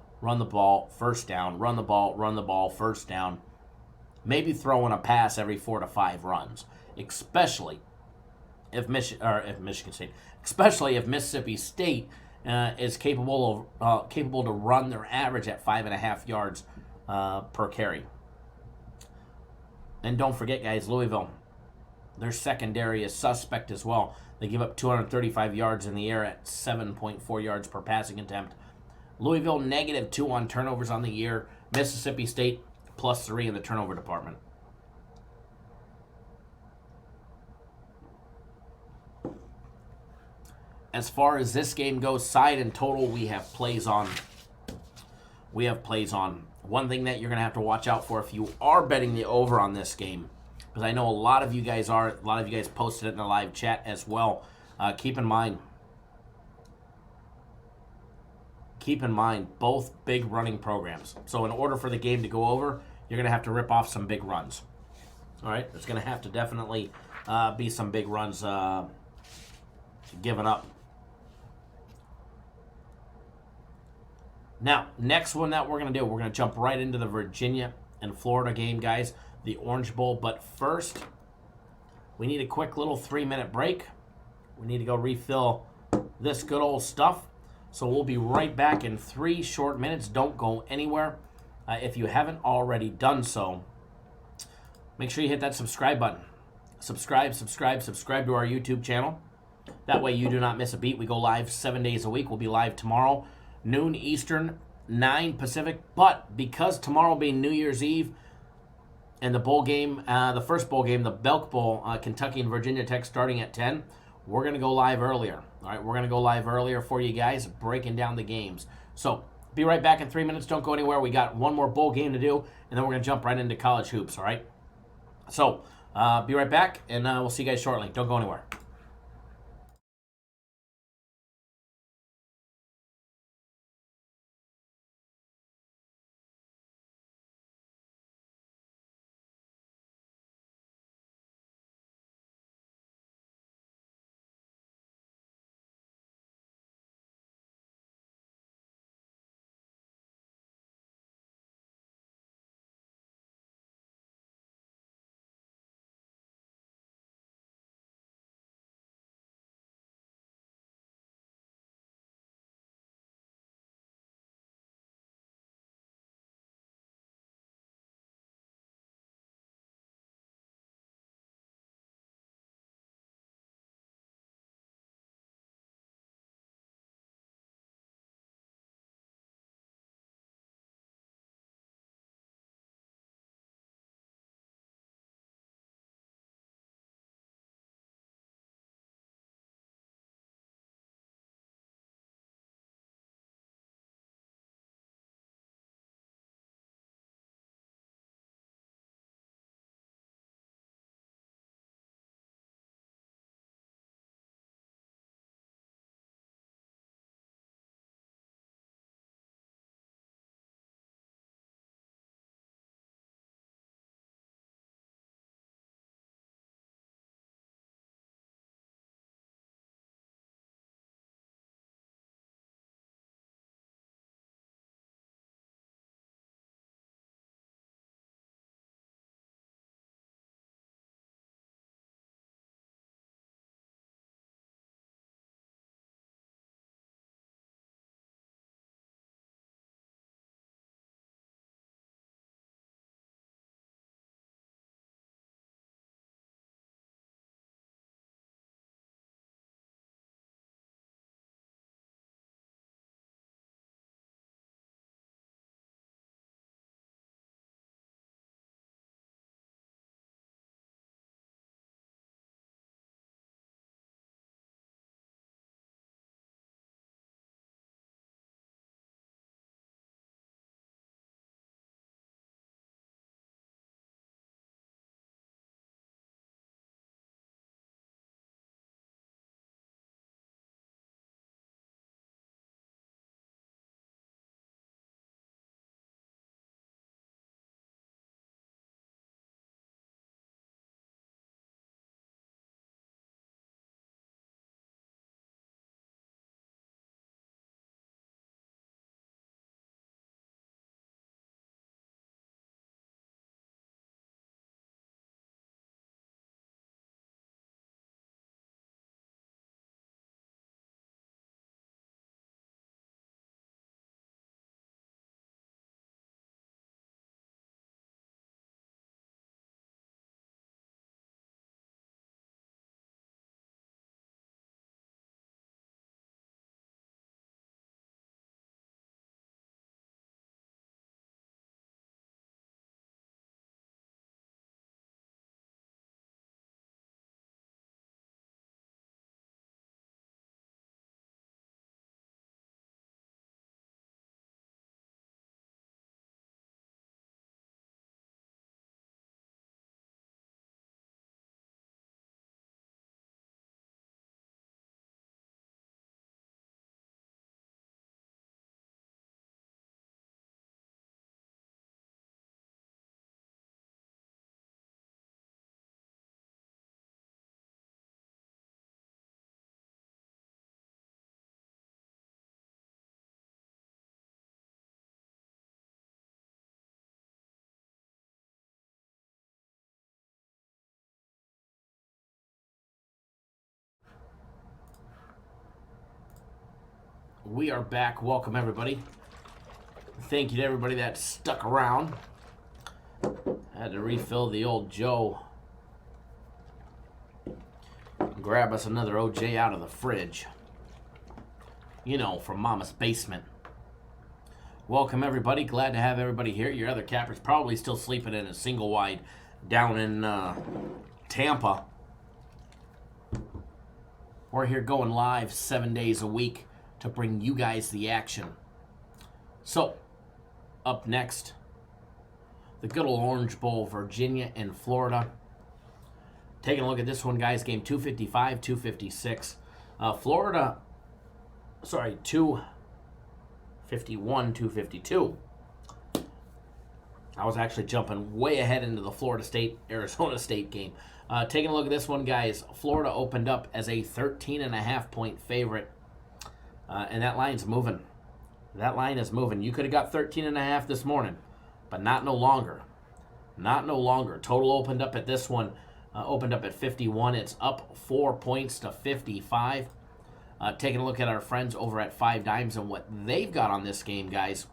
first down, run the ball, first down. Maybe throw in a pass every 4 to 5 runs, especially if Michigan State, especially if Mississippi State is capable to run their average at 5.5 yards per carry. And don't forget, guys, Louisville, their secondary is suspect as well. They give up 235 yards in the air at 7.4 yards per passing attempt. Louisville -2 on turnovers on the year. Mississippi State +3 in the turnover department. As far as this game goes, side and total, we have plays on. One thing that you're going to have to watch out for if you are betting the over on this game, because I know a lot of you guys are. A lot of you guys posted it in the live chat as well. Keep in mind, both big running programs. So in order for the game to go over, you're going to have to rip off some big runs. All right? There's going to have to definitely be some big runs given up. Now, next one that we're going to do, we're going to jump right into the Virginia and Florida game, guys, the Orange Bowl. But first, we need a quick little 3-minute break. We need to go refill this good old stuff. So we'll be right back in 3 short minutes. Don't go anywhere. If you haven't already done so, make sure you hit that subscribe button. Subscribe to our YouTube channel. That way you do not miss a beat. We go live 7 days a week. We'll be live tomorrow, noon Eastern, 9 Pacific. But because tomorrow being New Year's Eve and the bowl game, the first bowl game, the Belk Bowl, Kentucky and Virginia Tech starting at 10, we're going to go live earlier. All right, we're going to go live earlier for you guys, breaking down the games. So be right back in 3 minutes. Don't go anywhere. We got one more bowl game to do, and then we're going to jump right into college hoops, all right? So be right back, and we'll see you guys shortly. Don't go anywhere. We are back. Welcome, everybody. Thank you to everybody that stuck around. Had to refill the old Joe. Grab us another OJ out of the fridge. You know, from Mama's basement. Welcome, everybody. Glad to have everybody here. Your other capper's probably still sleeping in a single wide down in Tampa. We're here going live 7 days a week to bring you guys the action. So, up next, the good old Orange Bowl, Virginia and Florida. Taking a look at this one, guys. Game 255, 256. Florida, 251, 252. I was actually jumping way ahead into the Florida State, Arizona State game. Taking a look at this one, guys. Florida opened up as a 13.5-point favorite. And that line's moving. That line is moving. You could have got 13.5 this morning, but not no longer. Not no longer. Total opened up at this one. Opened up at 51. It's up 4 points to 55. Taking a look at our friends over at 5 Dimes and what they've got on this game, guys.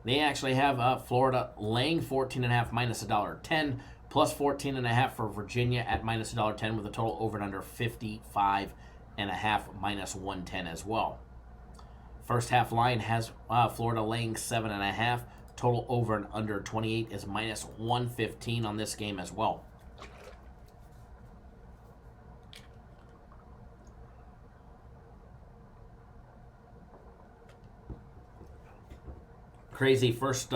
They actually have Florida laying 14.5 minus $1.10, plus 14.5 for Virginia at minus $1.10 with a total over and under 55.5 minus 110 as well. First half line has Florida laying 7.5. Total over and under 28 is minus 115 on this game as well. Crazy first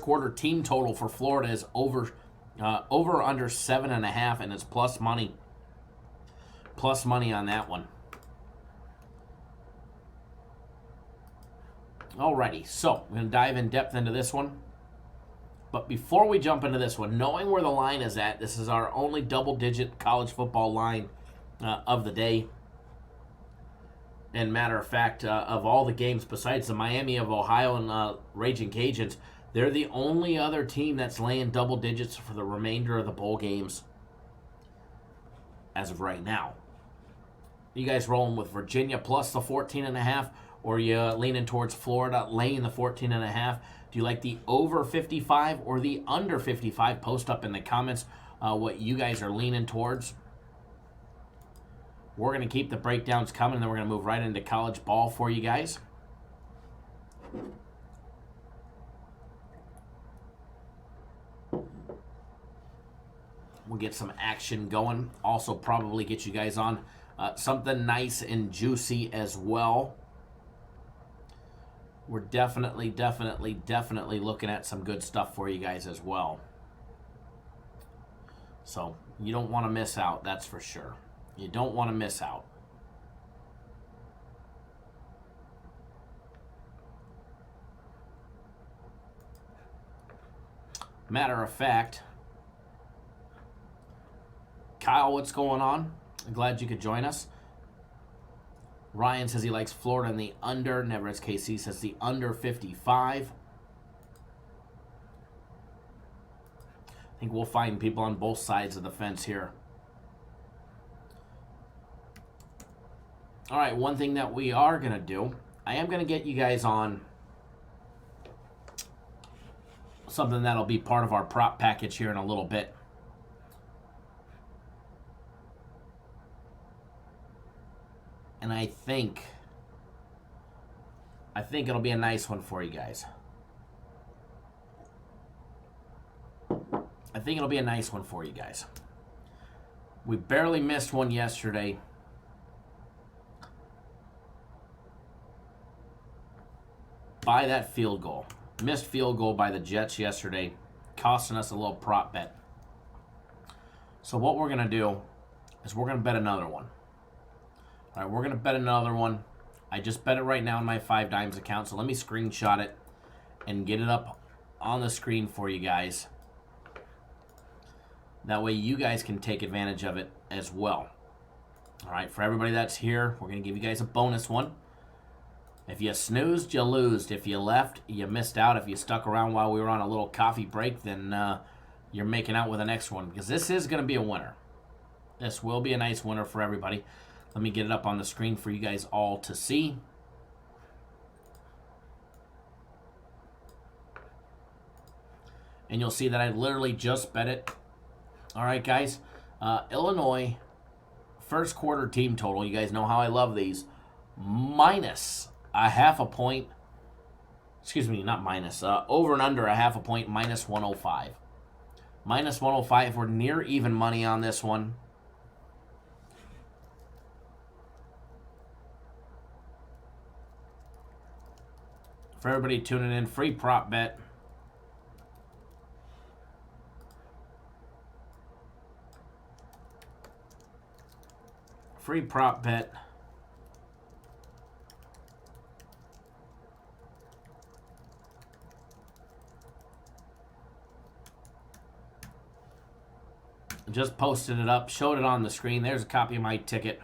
quarter team total for Florida is over under 7.5, and it's plus money. Plus money on that one. Alrighty, so we're going to dive in depth into this one. But before we jump into this one, knowing where the line is at, this is our only double-digit college football line of the day. And matter of fact, of all the games besides the Miami of Ohio and Raging Cajuns, they're the only other team that's laying double digits for the remainder of the bowl games as of right now. You guys rolling with Virginia plus the 14.5, or you leaning towards Florida laying the 14.5? Do you like the over 55 or the under 55? Post up in the comments what you guys are leaning towards. We're going to keep the breakdowns coming, and then we're going to move right into college ball for you guys. We'll get some action going. Also probably get you guys on something nice and juicy as well. We're definitely looking at some good stuff for you guys as well. So you don't want to miss out, that's for sure. You don't want to miss out. Matter of fact, Kyle, what's going on? I'm glad you could join us. Ryan says he likes Florida in the under. Never's KC says the under 55. I think we'll find people on both sides of the fence here. All right, one thing that we are going to do, I am going to get you guys on something that'll be part of our prop package here in a little bit. And I think it'll be a nice one for you guys. I think it'll be a nice one for you guys. We barely missed one yesterday. By that field goal. Missed field goal by the Jets yesterday, costing us a little prop bet. So what we're going to do is we're going to bet another one. All right, we're going to bet another one. I just bet it right now in my 5 Dimes account, so let me screenshot it and get it up on the screen for you guys. That way you guys can take advantage of it as well. All right, for everybody that's here, we're going to give you guys a bonus one. If you snoozed, you losed. If you left, you missed out. If you stuck around while we were on a little coffee break, then you're making out with the next one, because this is going to be a winner. This will be a nice winner for everybody. Let me get it up on the screen for you guys all to see. And you'll see that I literally just bet it. All right, guys. Illinois, first quarter team total. You guys know how I love these. Minus a half a point. Excuse me, not minus. Over and under a half a point, minus 105. Minus 105. We're near even money on this one. For everybody tuning in, free prop bet. Free prop bet. Just posted it up, showed it on the screen. There's a copy of my ticket.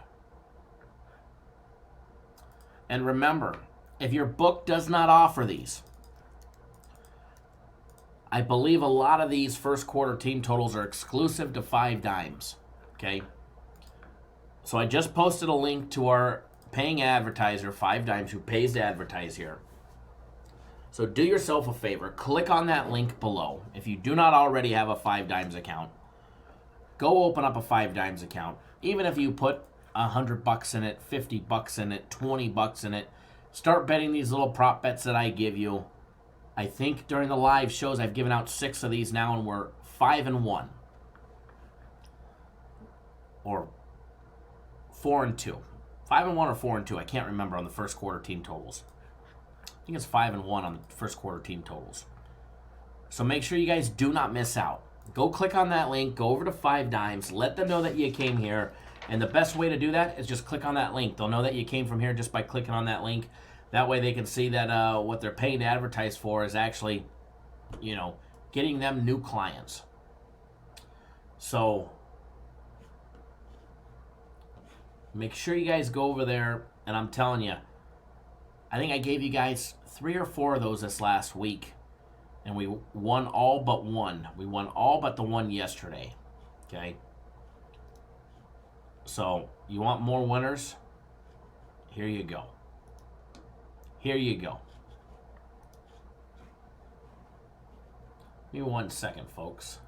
And remember, if your book does not offer these, I believe a lot of these first quarter team totals are exclusive to 5 dimes. Okay? So I just posted a link to our paying advertiser, 5 dimes, who pays to advertise here. So do yourself a favor. Click on that link below. If you do not already have a 5 dimes account, go open up a 5 dimes account. Even if you put $100 in it, $50 in it, $20 in it, start betting these little prop bets that I give you. I think during the live shows I've given out 6 of these now, and we're 5-1. Or 4-2. 5-1 or 4-2. I can't remember on the first quarter team totals. I think it's 5-1 on the first quarter team totals. So make sure you guys do not miss out. Go click on that link. Go over to 5 dimes. Let them know that you came here. And the best way to do that is just click on that link. They'll know that you came from here just by clicking on that link. That way they can see that what they're paying to advertise for is actually, getting them new clients. So make sure you guys go over there. And I'm telling you, I think I gave you guys 3 or 4 of those this last week. And we won all but one. We won all but the one yesterday. Okay? So, you want more winners? Here you go. Here you go. Give me 1 second, folks.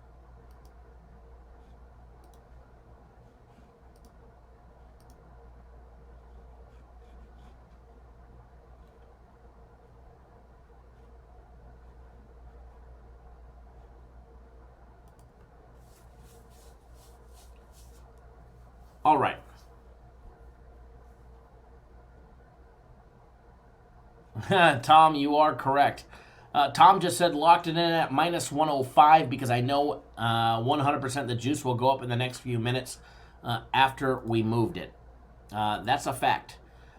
All right. Tom, you are correct. Tom just said locked it in at minus 105 because I know 100% the juice will go up in the next few minutes after we moved it. That's a fact.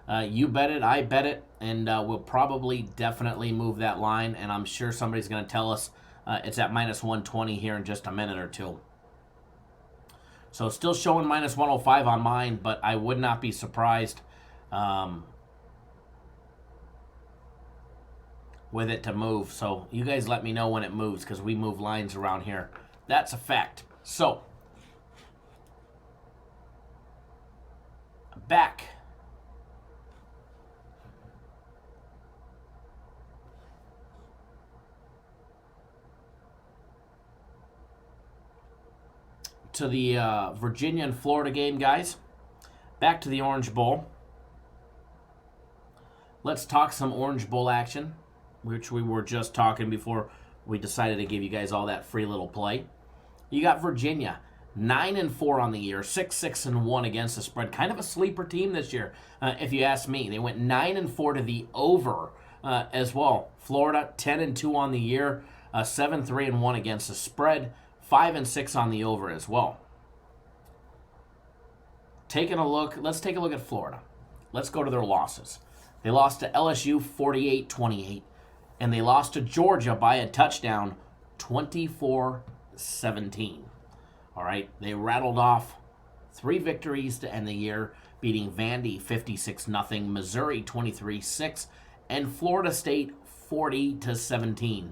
You bet it, I bet it, and we'll probably definitely move that line, and I'm sure somebody's going to tell us it's at minus 120 here in just a minute or two. So still showing minus 105 on mine, but I would not be surprised with it to move. So you guys let me know when it moves because we move lines around here. That's a fact. So back to the Virginia and Florida game, guys. Back to the Orange Bowl. Let's talk some Orange Bowl action, which we were just talking before we decided to give you guys all that free little play. You got Virginia, 9-4 on the year, 6-1 against the spread. Kind of a sleeper team this year, if you ask me. They went 9-4 to the over as well. Florida, 10-2 on the year, 7-3-1 against the spread. 5-6 on the over as well. Taking a look, let's take a look at Florida. Let's go to their losses. They lost to LSU 48-28, and they lost to Georgia by a touchdown 24-17. All right, they rattled off 3 victories to end the year, beating Vandy 56-0, Missouri 23-6, and Florida State 40-17.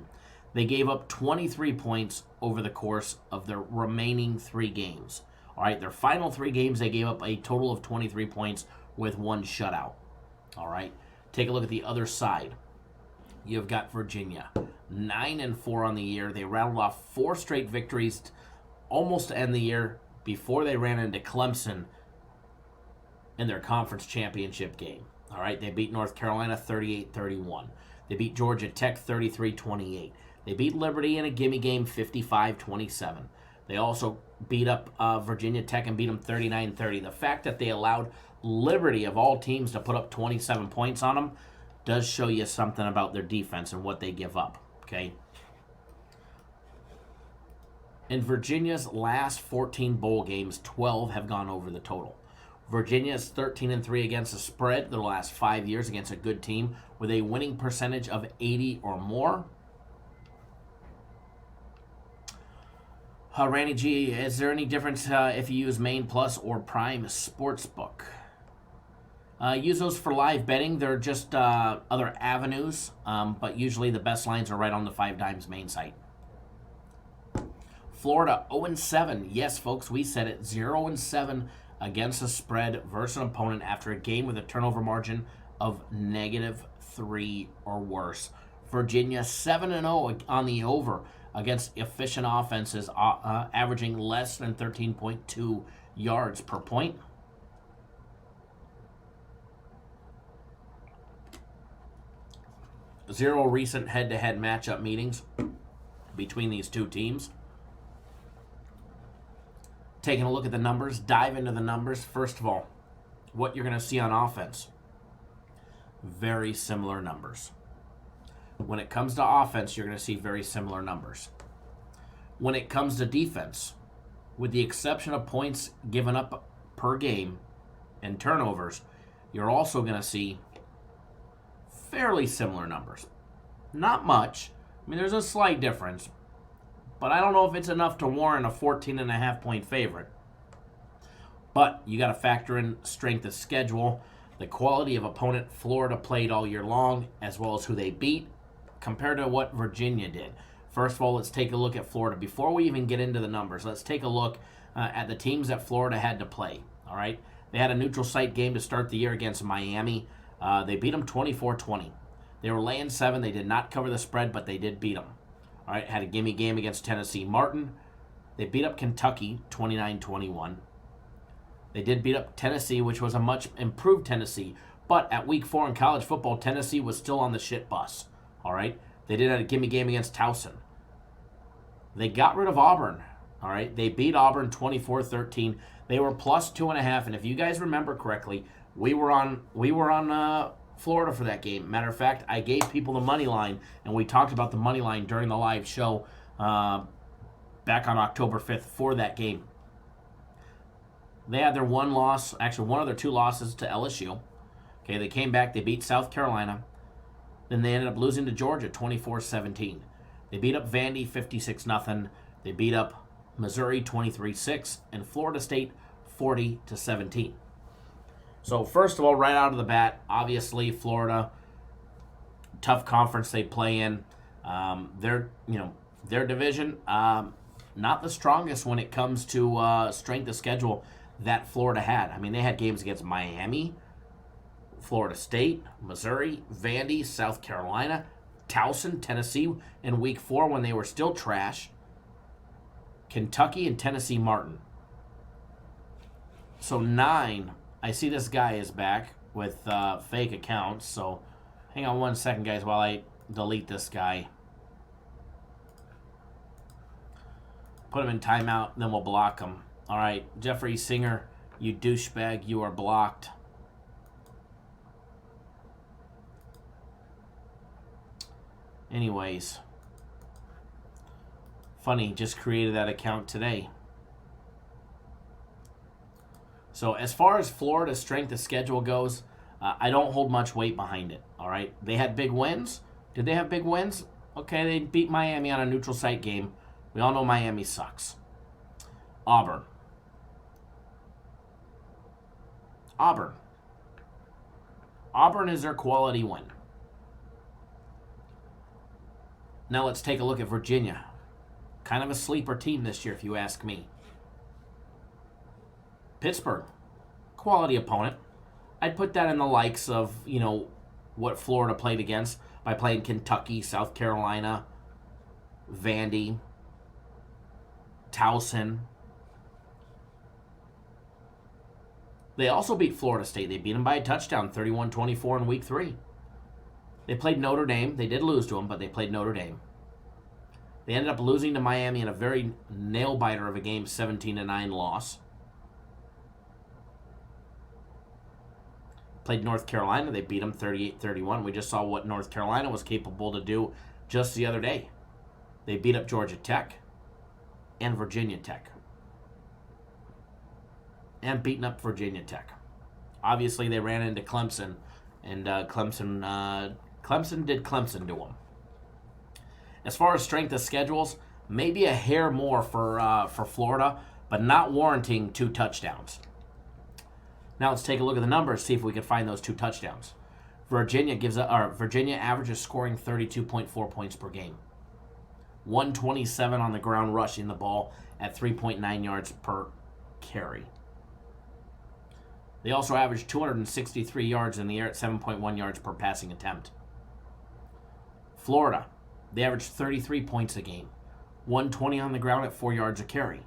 They gave up 23 points over the course of their remaining 3 games. All right, their final 3 games, they gave up a total of 23 points with 1 shutout. All right, take a look at the other side. You've got Virginia, 9-4 on the year. They rattled off 4 straight victories almost to end the year before they ran into Clemson in their conference championship game. All right, they beat North Carolina 38-31. They beat Georgia Tech 33-28. They beat Liberty in a gimme game 55-27. They also beat up Virginia Tech and beat them 39-30. The fact that they allowed Liberty, of all teams, to put up 27 points on them does show you something about their defense and what they give up, okay? In Virginia's last 14 bowl games, 12 have gone over the total. Virginia is 13-3 against the spread the last 5 years against a good team with a winning percentage of 80 or more. Randy G, is there any difference if you use Main Plus or Prime Sportsbook? Use those for live betting. They're just other avenues, but usually the best lines are right on the 5 Dimes main site. Florida 0-7. Yes, folks, we said it. 0-7 against the spread versus an opponent after a game with a turnover margin of -3 or worse. Virginia 7-0 on the over against efficient offenses, averaging less than 13.2 yards per point. Zero recent head-to-head matchup meetings between these two teams. Taking a look at the numbers, dive into the numbers. First of all, what you're going to see on offense, very similar numbers. When it comes to offense, you're going to see very similar numbers. When it comes to defense, with the exception of points given up per game and turnovers, you're also going to see fairly similar numbers. Not much. I mean, there's a slight difference, but I don't know if it's enough to warrant a 14.5 point favorite. But you got to factor in strength of schedule, the quality of opponent Florida played all year long, as well as who they beat, compared to what Virginia did. First of all, let's take a look at Florida. Before we even get into the numbers, let's take a look at the teams that Florida had to play. All right, they had a neutral site game to start the year against Miami. They beat them 24-20. They were laying 7. They did not cover the spread, but they did beat them. All right, had a gimme game against Tennessee Martin. They beat up Kentucky 29-21. They did beat up Tennessee, which was a much improved Tennessee. But at week 4 in college football, Tennessee was still on the shit bus. All right, they did have a gimme game against Towson. They got rid of Auburn. All right, they beat Auburn 24-13. They were plus 2.5, and if you guys remember correctly, we were on Florida for that game. Matter of fact, I gave people the money line, and we talked about the money line during the live show back on October 5th for that game. They had their one loss, actually one of their 2 losses to LSU. Okay, they came back, they beat South Carolina. Then they ended up losing to Georgia 24-17. They beat up Vandy 56-0. They beat up Missouri 23-6 and Florida State 40-17. So first of all, right out of the bat, obviously Florida, tough conference they play in. Their division, not the strongest when it comes to strength of schedule that Florida had. I mean, they had games against Miami, Florida State, Missouri, Vandy, South Carolina, Towson, Tennessee in week 4 when they were still trash, Kentucky, and Tennessee Martin. So 9. I see this guy is back with fake accounts, so hang on one second, guys, while I delete this guy. Put him in timeout, then we'll block him. All right, Jeffrey Singer, you douchebag, you are blocked. Anyways, funny, just created that account today. So as far as Florida's strength of schedule goes, I don't hold much weight behind it, all right? They had big wins. Did they have big wins? Okay, they beat Miami on a neutral site game. We all know Miami sucks. Auburn. Auburn is their quality win. Now let's take a look at Virginia. Kind of a sleeper team this year, if you ask me. Pittsburgh, quality opponent. I'd put that in the likes of, what Florida played against by playing Kentucky, South Carolina, Vandy, Towson. They also beat Florida State. They beat them by a touchdown, 31-24 in week 3. They played Notre Dame. They did lose to them, but they played Notre Dame. They ended up losing to Miami in a very nail-biter of a game, 17-9 loss. Played North Carolina. They beat them 38-31. We just saw what North Carolina was capable to do just the other day. They beat up Georgia Tech and Virginia Tech. And beaten up Virginia Tech. Obviously, they ran into Clemson, and Clemson did Clemson to them. As far as strength of schedules, maybe a hair more for Florida, but not warranting 2 touchdowns. Now let's take a look at the numbers, see if we can find those 2 touchdowns. Virginia averages scoring 32.4 points per game. 127 on the ground rushing the ball at 3.9 yards per carry. They also average 263 yards in the air at 7.1 yards per passing attempt. Florida, they average 33 points a game. 120 on the ground at 4 yards a carry.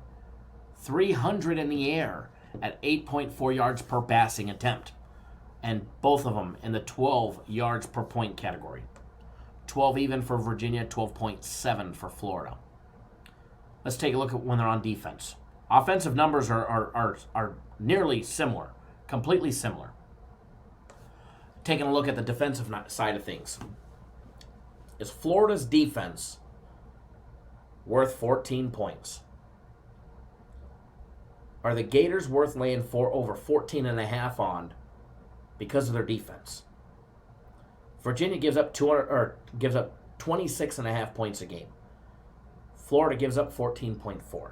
300 in the air at 8.4 yards per passing attempt. And both of them in the 12 yards per point category. 12 even for Virginia, 12.7 for Florida. Let's take a look at when they're on defense. Offensive numbers are nearly similar. Completely similar. Taking a look at the defensive side of things. Is Florida's defense worth 14 points? Are the Gators worth laying over 14.5 on because of their defense? Virginia gives up 26.5 points a game. Florida gives up 14.4.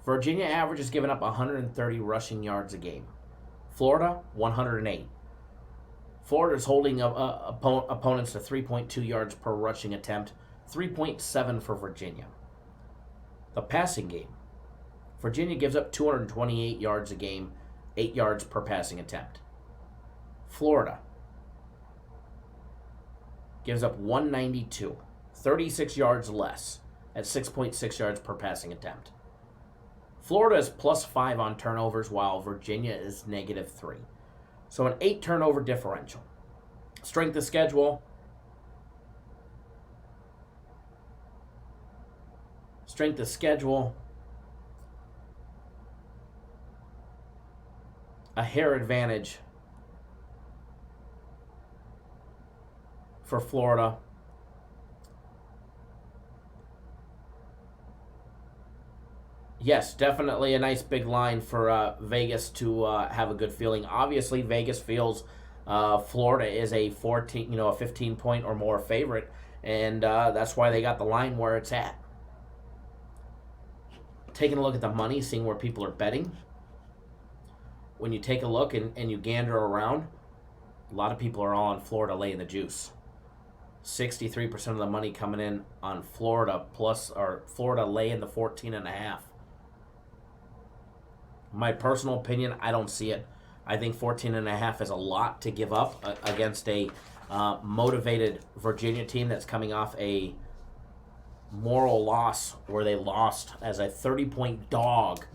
Virginia average is giving up 130 rushing yards a game. Florida, 108. Florida is holding opponents to 3.2 yards per rushing attempt, 3.7 for Virginia. The passing game. Virginia gives up 228 yards a game, 8 yards per passing attempt. Florida gives up 192, 36 yards less, at 6.6 yards per passing attempt. Florida is +5 on turnovers, while Virginia is -3. So an 8 turnover differential. Strength of schedule. A hair advantage for Florida. Yes, definitely a nice big line for Vegas to have a good feeling. Obviously, Vegas feels Florida is a 15 point or more favorite, and that's why they got the line where it's at. Taking a look at the money, seeing where people are betting. When you take a look and you gander around, a lot of people are all on Florida laying the juice. 63% of the money coming in on Florida Florida laying the 14.5. My personal opinion, I don't see it. I think 14.5 is a lot to give up against a motivated Virginia team that's coming off a moral loss where they lost as a 30-point dog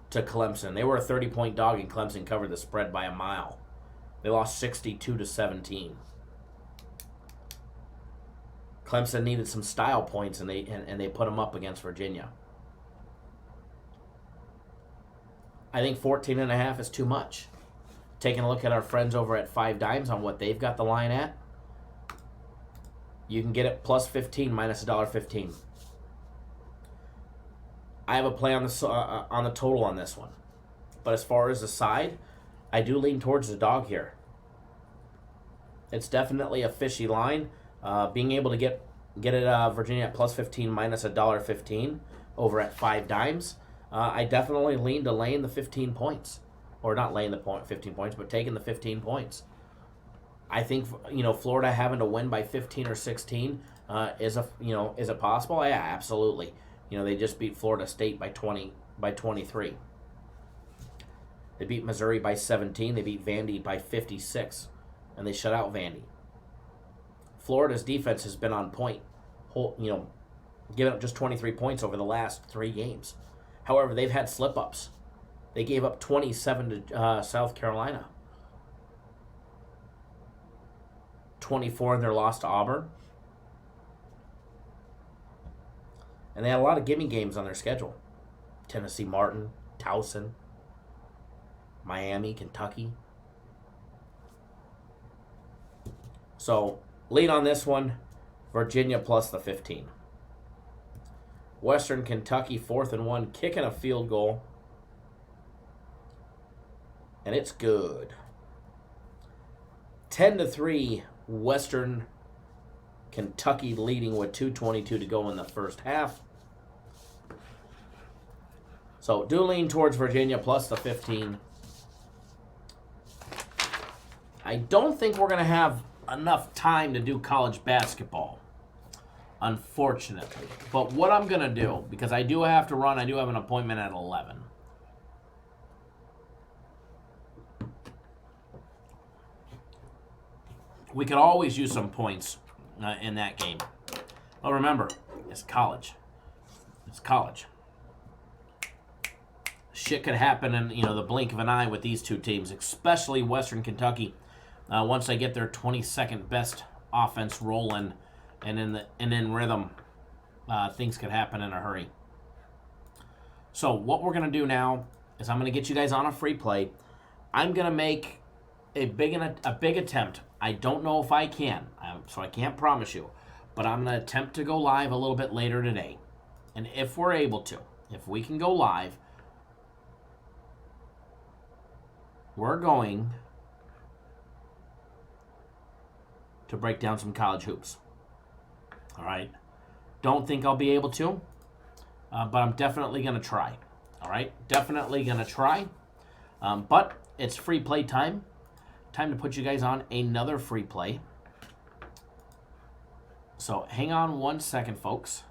to Clemson. They were a 30-point dog, and Clemson covered the spread by a mile. They lost 62-17. Clemson needed some style points, and they put them up against Virginia. I think 14.5 is too much. Taking a look at our friends over at 5 Dimes on what they've got the line at, you can get it +15 minus $1.15. I have a play on the total on this one, but as far as the side, I do lean towards the dog here. It's definitely a fishy line. Being able to get it Virginia at +15 minus $1.15 over at 5 Dimes. I definitely lean to laying the 15 points. Or not laying the 15 points, but taking the 15 points. I think Florida having to win by 15 or 16 is it possible? Yeah, absolutely. They just beat Florida State by 23. They beat Missouri by 17. They beat Vandy by 56. And they shut out Vandy. Florida's defense has been on point. Giving up just 23 points over the last 3 games. However, they've had slip-ups. They gave up 27 to South Carolina. 24 in their loss to Auburn. And they had a lot of gimme games on their schedule. Tennessee Martin, Towson, Miami, Kentucky. So, lead on this one, Virginia plus the 15. Western Kentucky, 4th and 1, kicking a field goal. And it's good. 10-3, Western Kentucky leading with 2:22 to go in the first half. So, do lean towards Virginia plus the 15. I don't think we're going to have enough time to do college basketball, unfortunately. But what I'm going to do, because I do have to run, I do have an appointment at 11. We could always use some points in that game. But remember, it's college. It's college. Shit could happen in the blink of an eye with these two teams, especially Western Kentucky. Once they get their 22nd best offense rolling and in rhythm, things could happen in a hurry. So what we're going to do now is I'm going to get you guys on a free play. I'm going to make a big attempt. I don't know if I can, so I can't promise you. But I'm going to attempt to go live a little bit later today. And if we're able to, if we can go live, we're going to break down some college hoops. All right? Don't think I'll be able to, but I'm definitely going to try. All right? Definitely going to try. But it's free play time. Time to put you guys on another free play. So hang on one second, folks.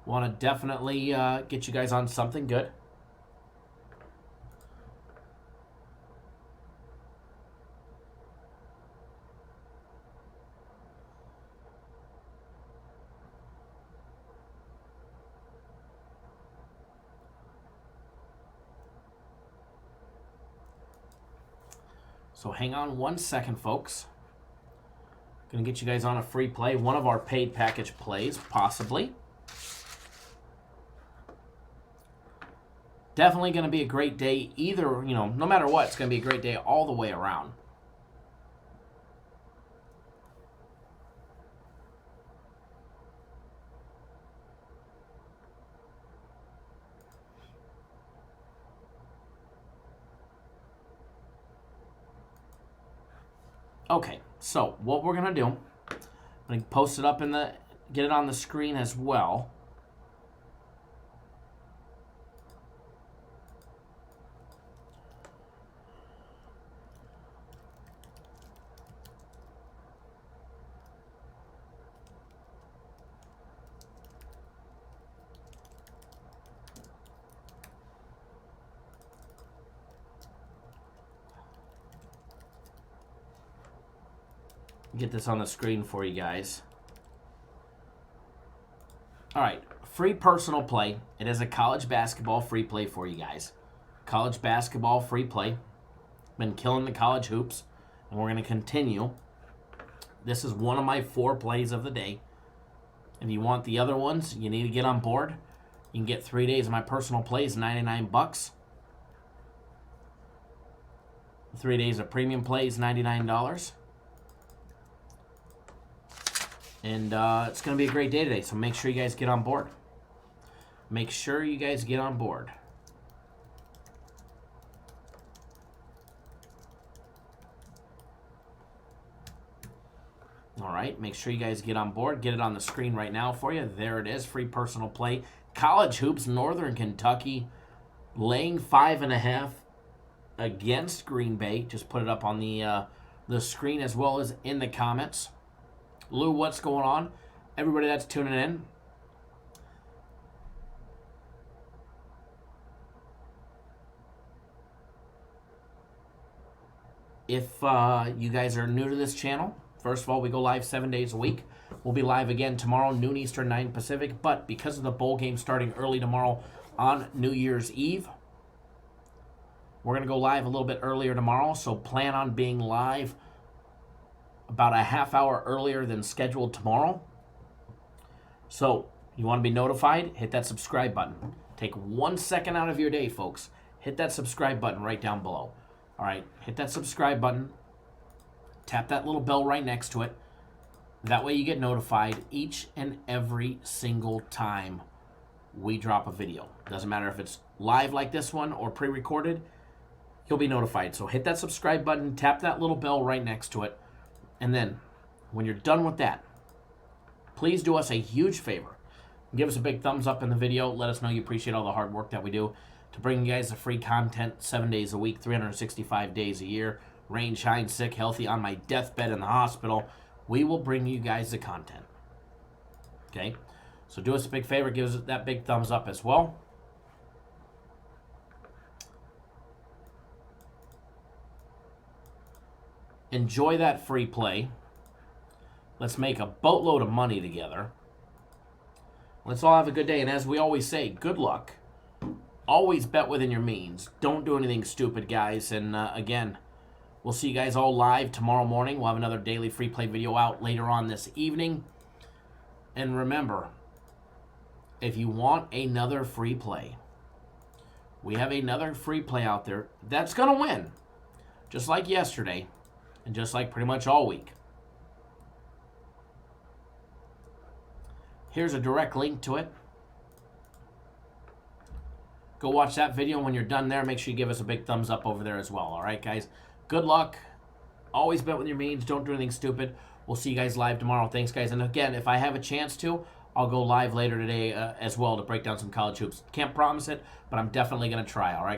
Want to definitely get you guys on something good. So hang on one second, folks. Going to get you guys on a free play. One of our paid package plays, possibly. Definitely going to be a great day. Either, no matter what, it's going to be a great day all the way around. Okay, so what we're going to do, I'm going to post it up get it on the screen as well. Get this on the screen for you guys. All right, free personal play. It is a college basketball free play for you guys. College basketball free play. Been killing the college hoops, and we're going to continue. This is one of my 4 plays of the day. If you want the other ones, you need to get on board. You can get 3 days of my personal plays, $99. 3 days of premium plays, $99. And it's going to be a great day today, so make sure you guys get on board. Make sure you guys get on board. All right, make sure you guys get on board. Get it on the screen right now for you. There it is, free personal play. College hoops, Northern Kentucky, laying 5.5 against Green Bay. Just put it up on the screen as well as in the comments. Lou, what's going on? Everybody that's tuning in. If you guys are new to this channel, first of all, we go live 7 days a week. We'll be live again tomorrow, noon Eastern, 9 Pacific. But because of the bowl game starting early tomorrow on New Year's Eve, we're going to go live a little bit earlier tomorrow. So plan on being live about a half hour earlier than scheduled tomorrow. So you want to be notified, hit that subscribe button. Take 1 second out of your day, folks. Hit that subscribe button right down below. All right, hit that subscribe button. Tap that little bell right next to it. That way you get notified each and every single time we drop a video. Doesn't matter if it's live like this one or pre-recorded, you'll be notified. So hit that subscribe button, tap that little bell right next to it, and then when you're done with that, please do us a huge favor. Give us a big thumbs up in the video. Let us know you appreciate all the hard work that we do to bring you guys the free content 7 days a week, 365 days a year. Rain, shine, sick, healthy, on my deathbed in the hospital. We will bring you guys the content. Okay? So do us a big favor. Give us that big thumbs up as well. Enjoy that free play. Let's make a boatload of money together. Let's all have a good day. And as we always say, good luck. Always bet within your means. Don't do anything stupid, guys. And again, we'll see you guys all live tomorrow morning. We'll have another daily free play video out later on this evening. And remember, if you want another free play, we have another free play out there that's going to win. Just like yesterday and just like pretty much all week. Here's a direct link to it. Go watch that video. When you're done there, make sure you give us a big thumbs up over there as well. All right, guys? Good luck. Always bet with your means. Don't do anything stupid. We'll see you guys live tomorrow. Thanks, guys. And again, if I have a chance to, I'll go live later today as well to break down some college hoops. Can't promise it, but I'm definitely going to try, all right?